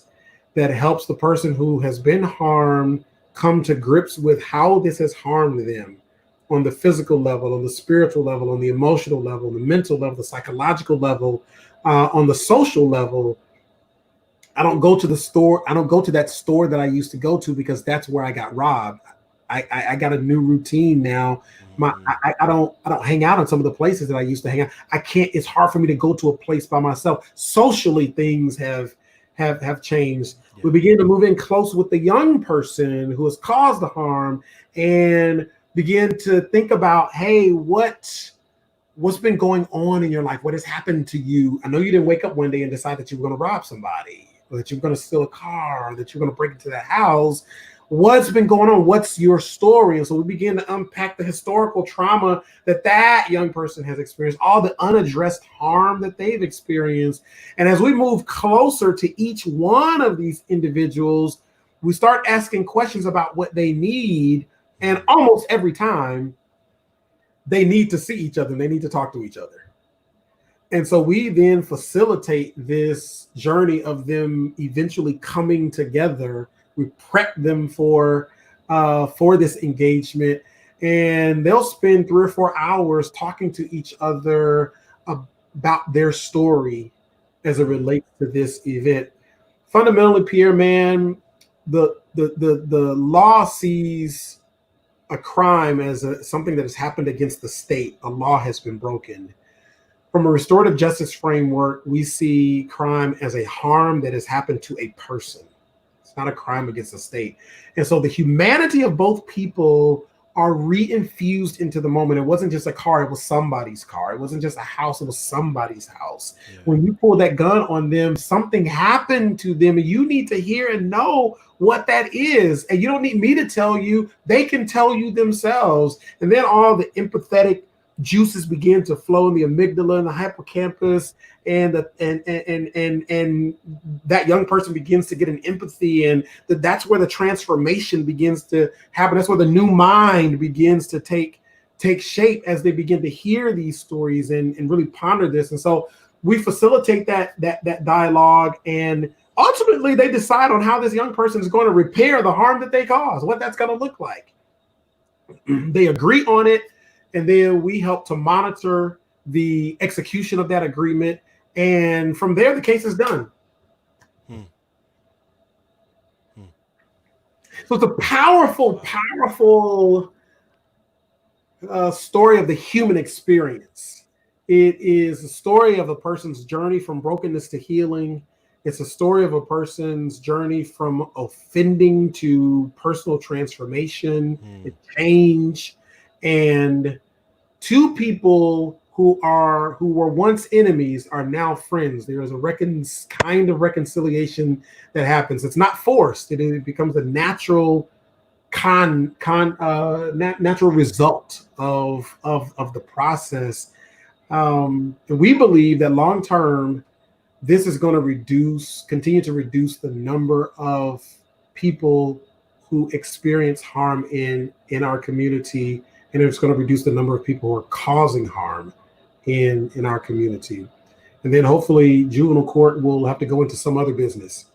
that helps the person who has been harmed come to grips with how this has harmed them on the physical level, on the spiritual level, on the emotional level, the mental level, the psychological level, on the social level. I don't go to the store. I don't go to that store that I used to go to because that's where I got robbed. I got a new routine now. I don't hang out in some of the places that I used to hang out. I can't. It's hard for me to go to a place by myself. Socially, things have changed. Yeah. We begin to move in close with the young person who has caused the harm and begin to think about, hey, what's been going on in your life? What has happened to you? I know you didn't wake up one day and decide that you were going to rob somebody, or that you were going to steal a car, or that you're going to break into that house. What's been going on? What's your story? And so we begin to unpack the historical trauma that young person has experienced, all the unaddressed harm that they've experienced. And as we move closer to each one of these individuals, we start asking questions about what they need. And almost every time, they need to see each other and they need to talk to each other. And so we then facilitate this journey of them eventually coming together. We prep them for this engagement, and they'll spend 3 or 4 hours talking to each other about their story as it relates to this event. Fundamentally, Pierre, man, the law sees a crime as something that has happened against the state. A law has been broken. From a restorative justice framework, we see crime as a harm that has happened to a person. It's not a crime against the state. And so the humanity of both people are reinfused into the moment. It wasn't just a car, it was somebody's car. It wasn't just a house, it was somebody's house. Yeah. When you pull that gun on them, something happened to them, and you need to hear and know what that is. And you don't need me to tell you, they can tell you themselves. And then all the empathetic juices begin to flow in the amygdala and the hippocampus, and and that young person begins to get an empathy, and that's where the transformation begins to happen. That's where the new mind begins to take shape as they begin to hear these stories and really ponder this. And so we facilitate that dialogue, and ultimately they decide on how this young person is going to repair the harm that they caused, what that's going to look like. They agree on it, and then we help to monitor the execution of that agreement. And from there, the case is done. So it's a powerful, powerful story of the human experience. It is a story of a person's journey from brokenness to healing. It's a story of a person's journey from offending to personal transformation and change. And two people who were once enemies are now friends. There is a kind of reconciliation that happens. It's not forced. It becomes a natural natural result of the process. And we believe that long term, this is going to continue to reduce the number of people who experience harm in our community, and it's going to reduce the number of people who are causing harm in our community. And then hopefully juvenile court will have to go into some other business.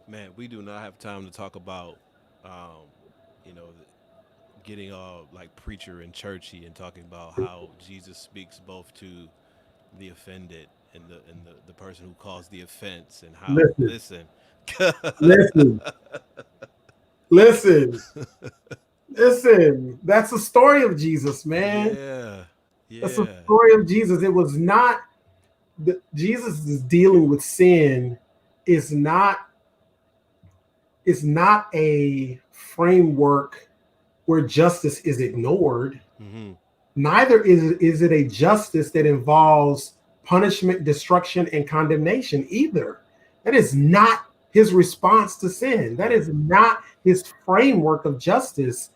Man, we do not have time to talk about, um, you know, getting all like preacher and churchy and talking about how Jesus speaks both to the offended and the person who caused the offense, and how Listen, listen. listen, listen, listen. That's the story of Jesus, man. Yeah, That's the yeah. story of Jesus. It was not Jesus is dealing with sin is not a framework where justice is ignored. Hmm. Neither is it a justice that involves punishment, destruction, and condemnation either. That is not his response to sin. That is not his framework of justice.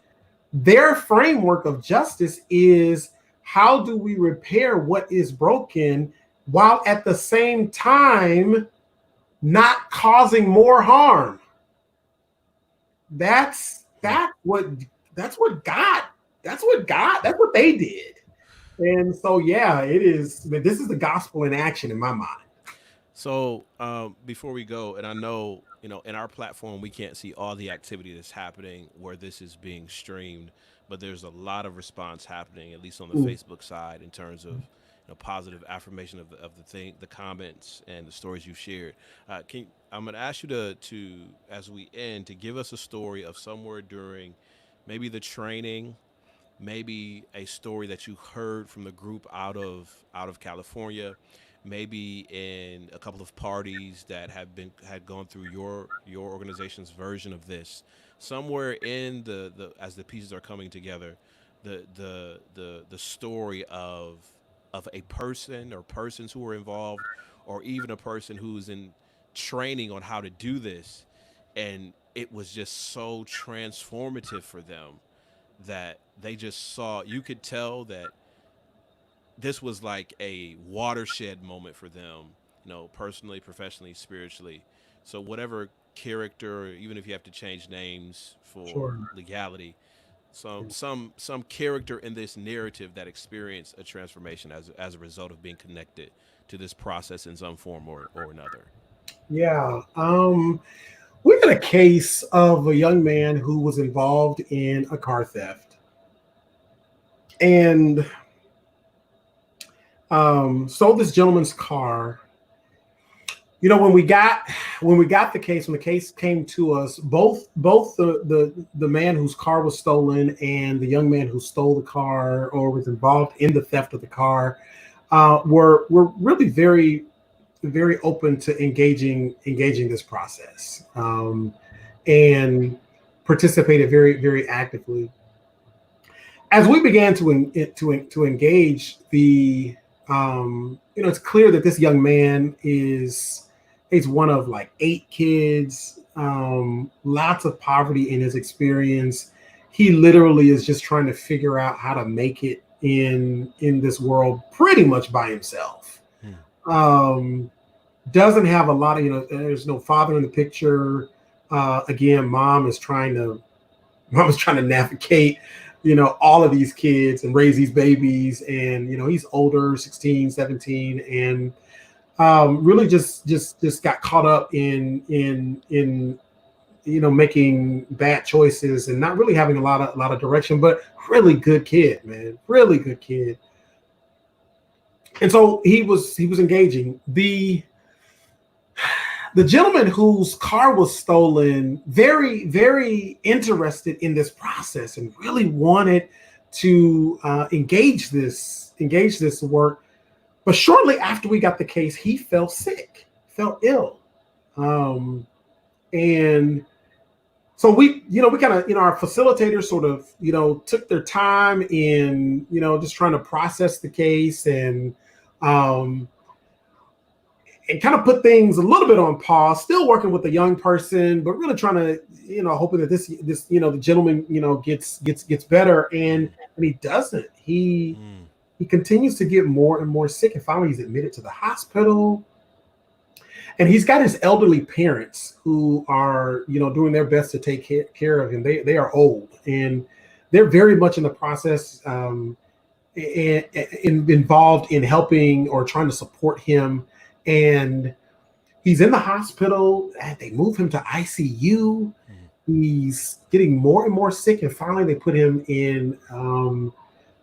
Their framework of justice is, how do we repair what is broken while at the same time not causing more harm? That's what God, that's what they did. And so yeah, it is, this is the gospel in action in my mind. So before we go, and I know, in our platform we can't see all the activity that's happening where this is being streamed, but there's a lot of response happening, at least on the Mm. Facebook side, in terms of positive affirmation of the thing, the comments, and the stories you've shared. I'm going to ask you to as we end, to give us a story of somewhere during maybe the training, maybe a story that you heard from the group out of California, maybe in a couple of parties that had gone through your organization's version of this, somewhere in the as the pieces are coming together, the story of a person or persons who were involved, or even a person who's in training on how to do this, and it was just so transformative for them that they just saw, you could tell that this was like a watershed moment for them, personally, professionally, spiritually. So whatever character, even if you have to change names for Sure. legality, some character in this narrative that experienced a transformation as a result of being connected to this process in some form or another. Yeah. We had a case of a young man who was involved in a car theft, and stole this gentleman's car. When we got the case, when the case came to us, both the man whose car was stolen and the young man who stole the car or was involved in the theft of the car were really very, very open to engaging this process, and participated very, very actively. as we began to engage it's clear that this young man he's one of like 8 kids, lots of poverty in his experience. He literally is just trying to figure out how to make it in this world pretty much by himself. Um, doesn't have a lot of, there's no father in the picture. Again, mom is trying to navigate, all of these kids and raise these babies. And, he's older, 16, 17, and really just got caught up in making bad choices and not really having a lot of direction, but really good kid, man, really good kid. And so he was engaging. The gentleman whose car was stolen, very, very interested in this process and really wanted to engage this work. But shortly after we got the case, he fell sick, fell ill. And so we kind of, our facilitators sort of, took their time in, just trying to process the case um, and kind of put things a little bit on pause, still working with the young person, but really trying to, hoping that this, the gentleman, gets better. And he doesn't. He continues to get more and more sick. And finally, he's admitted to the hospital. And he's got his elderly parents who are, doing their best to take care of him. They are old and they're very much in the process, involved in helping or trying to support him. And he's in the hospital. And they move him to ICU. He's getting more and more sick. And finally, they put him in.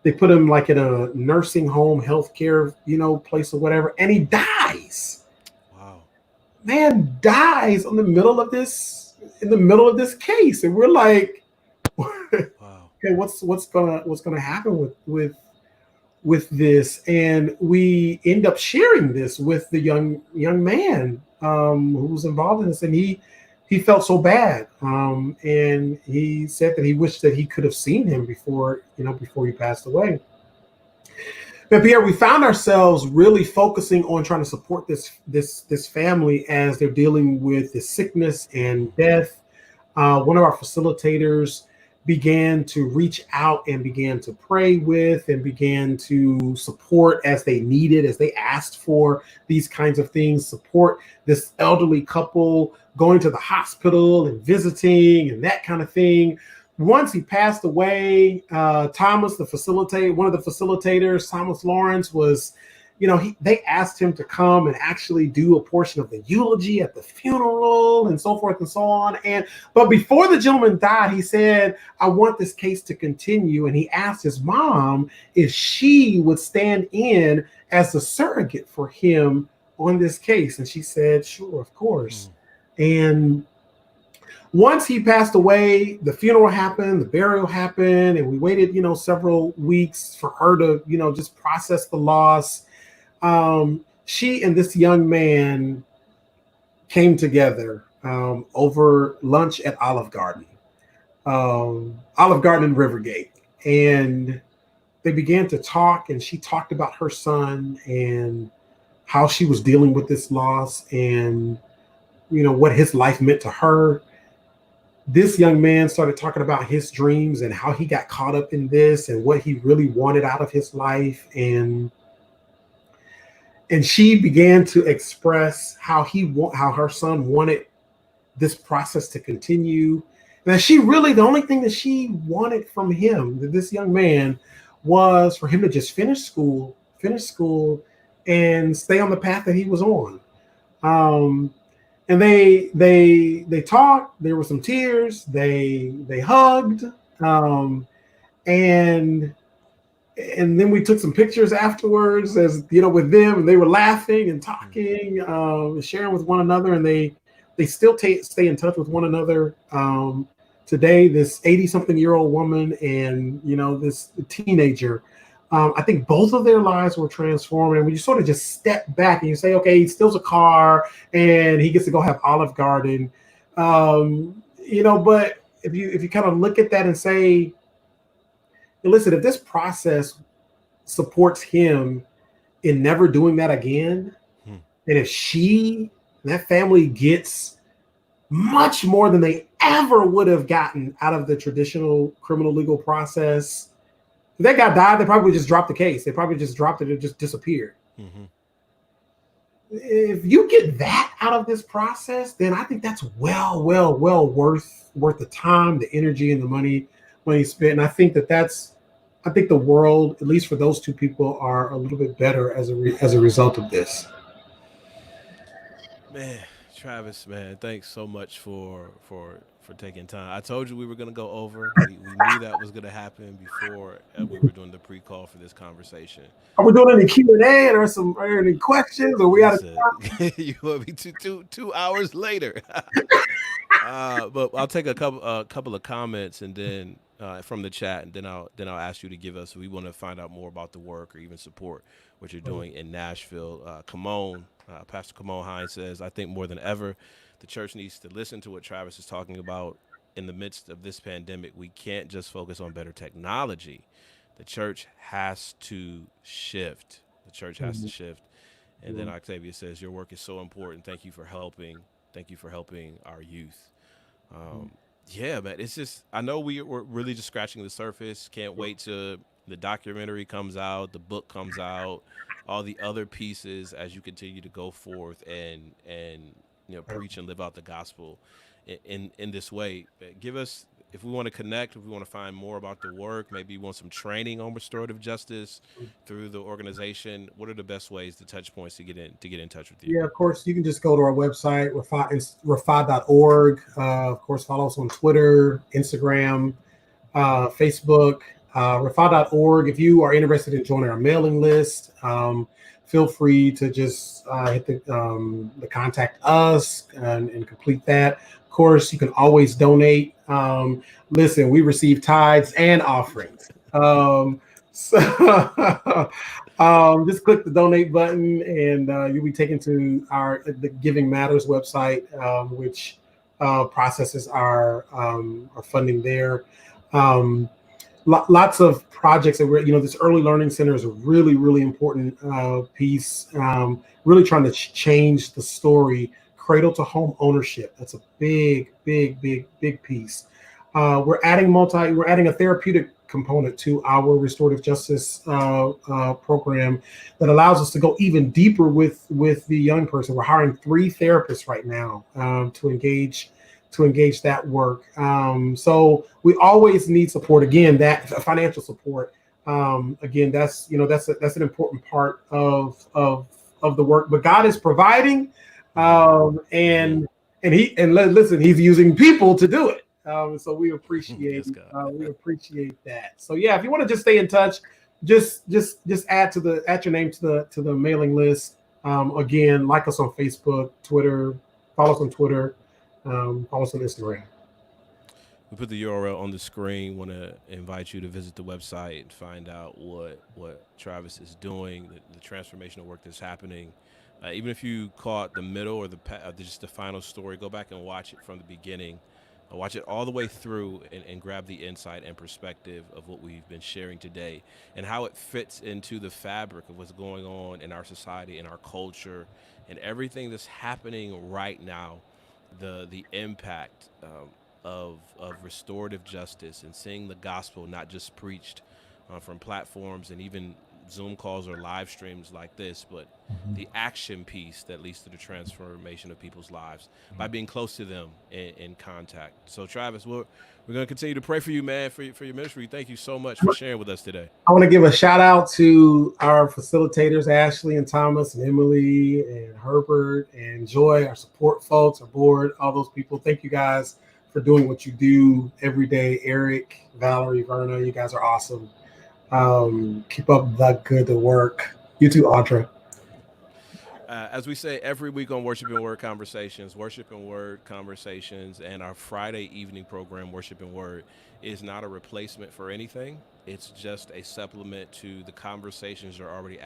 They put him like in a nursing home, healthcare, place or whatever. And he dies. Wow. Man dies in the middle of this case, and we're like, wow. Okay, what's gonna happen with this? And we end up sharing this with the young man who was involved in this, and he felt so bad, and he said that he wished that he could have seen him before he passed away. But Pierre, we found ourselves really focusing on trying to support this family as they're dealing with the sickness and death. One of our facilitators began to reach out and began to pray with and began to support as they needed, as they asked for these kinds of things, support this elderly couple going to the hospital and visiting and that kind of thing. Once he passed away, Thomas, one of the facilitators, Thomas Lawrence, was, they asked him to come and actually do a portion of the eulogy at the funeral and so forth and so on. But before the gentleman died, he said, I want this case to continue. And he asked his mom if she would stand in as a surrogate for him on this case. And she said, sure, of course. And once he passed away, the funeral happened, the burial happened, and we waited, several weeks for her to, just process the loss. She and this young man came together over lunch at Olive Garden in Rivergate. And they began to talk, and she talked about her son and how she was dealing with this loss and, what his life meant to her. This young man started talking about his dreams and how he got caught up in this and what he really wanted out of his life. And she began to express how her son wanted this process to continue. And that the only thing that she wanted from him, this young man, was for him to just finish school and stay on the path that he was on. And they talked. There were some tears. They hugged, and then we took some pictures afterwards, as with them, and they were laughing and talking, sharing with one another, and they still stay in touch with one another. Today, this 80-something-year-old woman and this teenager. I think both of their lives were transformed, and when you sort of just step back and you say, okay, he steals a car and he gets to go have Olive Garden, but if you kind of look at that and say, And listen, if this process supports him in never doing that again, Hmm. and if that family gets much more than they ever would have gotten out of the traditional criminal legal process, if that guy died, they probably just dropped the case. They probably just dropped it. It just disappeared. Mm-hmm. If you get that out of this process, then I think that's well worth the time, the energy, and the money spent. And I think I think the world, at least for those two people, are a little bit better as a result of this. Man, Travis, man, thanks so much for taking time. I told you we were gonna go over. We knew that was gonna happen before we were doing the pre-call for this conversation. Are we doing any Q&A? And are there any questions? Or we out of Listen, you want me two hours later? But I'll take a couple of comments and then from the chat, and then I'll ask you to give us. We want to find out more about the work or even support what you're time? doing in Nashville. Pastor Camone Hines says, I think more than ever, the church needs to listen to what Travis is talking about. In the midst of this pandemic, we can't just focus on better technology. The church has to shift. The church has to Mhm. shift. And then Octavia says, your work is so important. Thank you for helping. Thank you for helping our youth. Um, yeah, man. It's just I know we're really just scratching the surface. Can't wait till the documentary comes out, the book comes out, all the other pieces as you continue to go forth and preach and live out the gospel in this way. Give us if we want to connect, if we want to find more about the work, maybe you want some training on restorative justice through the organization. What are the best ways, the touch points to get in touch with you? Yeah, of course, you can just go to our website, Raphah.org. Of course, follow us on Twitter, Instagram, Facebook, Raphah.org. If you are interested in joining our mailing list, feel free to just hit the contact us and complete that. Of course, you can always donate. Listen, we receive tithes and offerings. So just click the donate button, and you'll be taken to the Giving Matters website, which processes our funding there. Um, Lots of projects that this early learning center is a really important piece. Really trying to change the story, cradle to home ownership. That's a big piece. We're adding a therapeutic component to our restorative justice program that allows us to go even deeper with the young person. We're hiring 3 therapists right now to engage that work. So we always need support. Again, that financial support. Again, that's an important part of the work. But God is providing, Mm-hmm. Mm-hmm. listen, He's using people to do it. So Yes, God. we appreciate that. So yeah, if you want to just stay in touch, just add your name to the mailing list. Again, like us on Facebook, Twitter, follow us on Twitter, follow us on Instagram. We put the URL on the screen. Want to invite you to visit the website and find out what Travis is doing, the transformational work that's happening. Even if you caught the middle or just the final story, go back and watch it from the beginning. Watch it all the way through and grab the insight and perspective of what we've been sharing today and how it fits into the fabric of what's going on in our society, in our culture, and everything that's happening right now. The impact of restorative justice and seeing the gospel not just preached from platforms and even Zoom calls or live streams like this, but the action piece that leads to the transformation of people's lives by being close to them in contact. So, Travis, we're going to continue to pray for you, man, for your ministry. Thank you so much for sharing with us today. I want to give a shout out to our facilitators, Ashley and Thomas and Emily and Herbert and Joy, our support folks, our board, all those people. Thank you guys for doing what you do every day. Eric, Valerie, Verna, you guys are awesome. Keep up the good work. You too, Audra. As we say every week on Worship and Word Conversations, and our Friday evening program, Worship and Word, is not a replacement for anything. It's just a supplement to the conversations you're already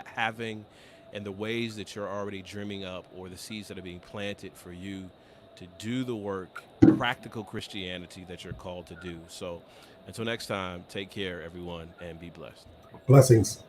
having and the ways that you're already dreaming up or the seeds that are being planted for you to do the work, practical Christianity that you're called to do. So until next time, take care, everyone, and be blessed. Blessings.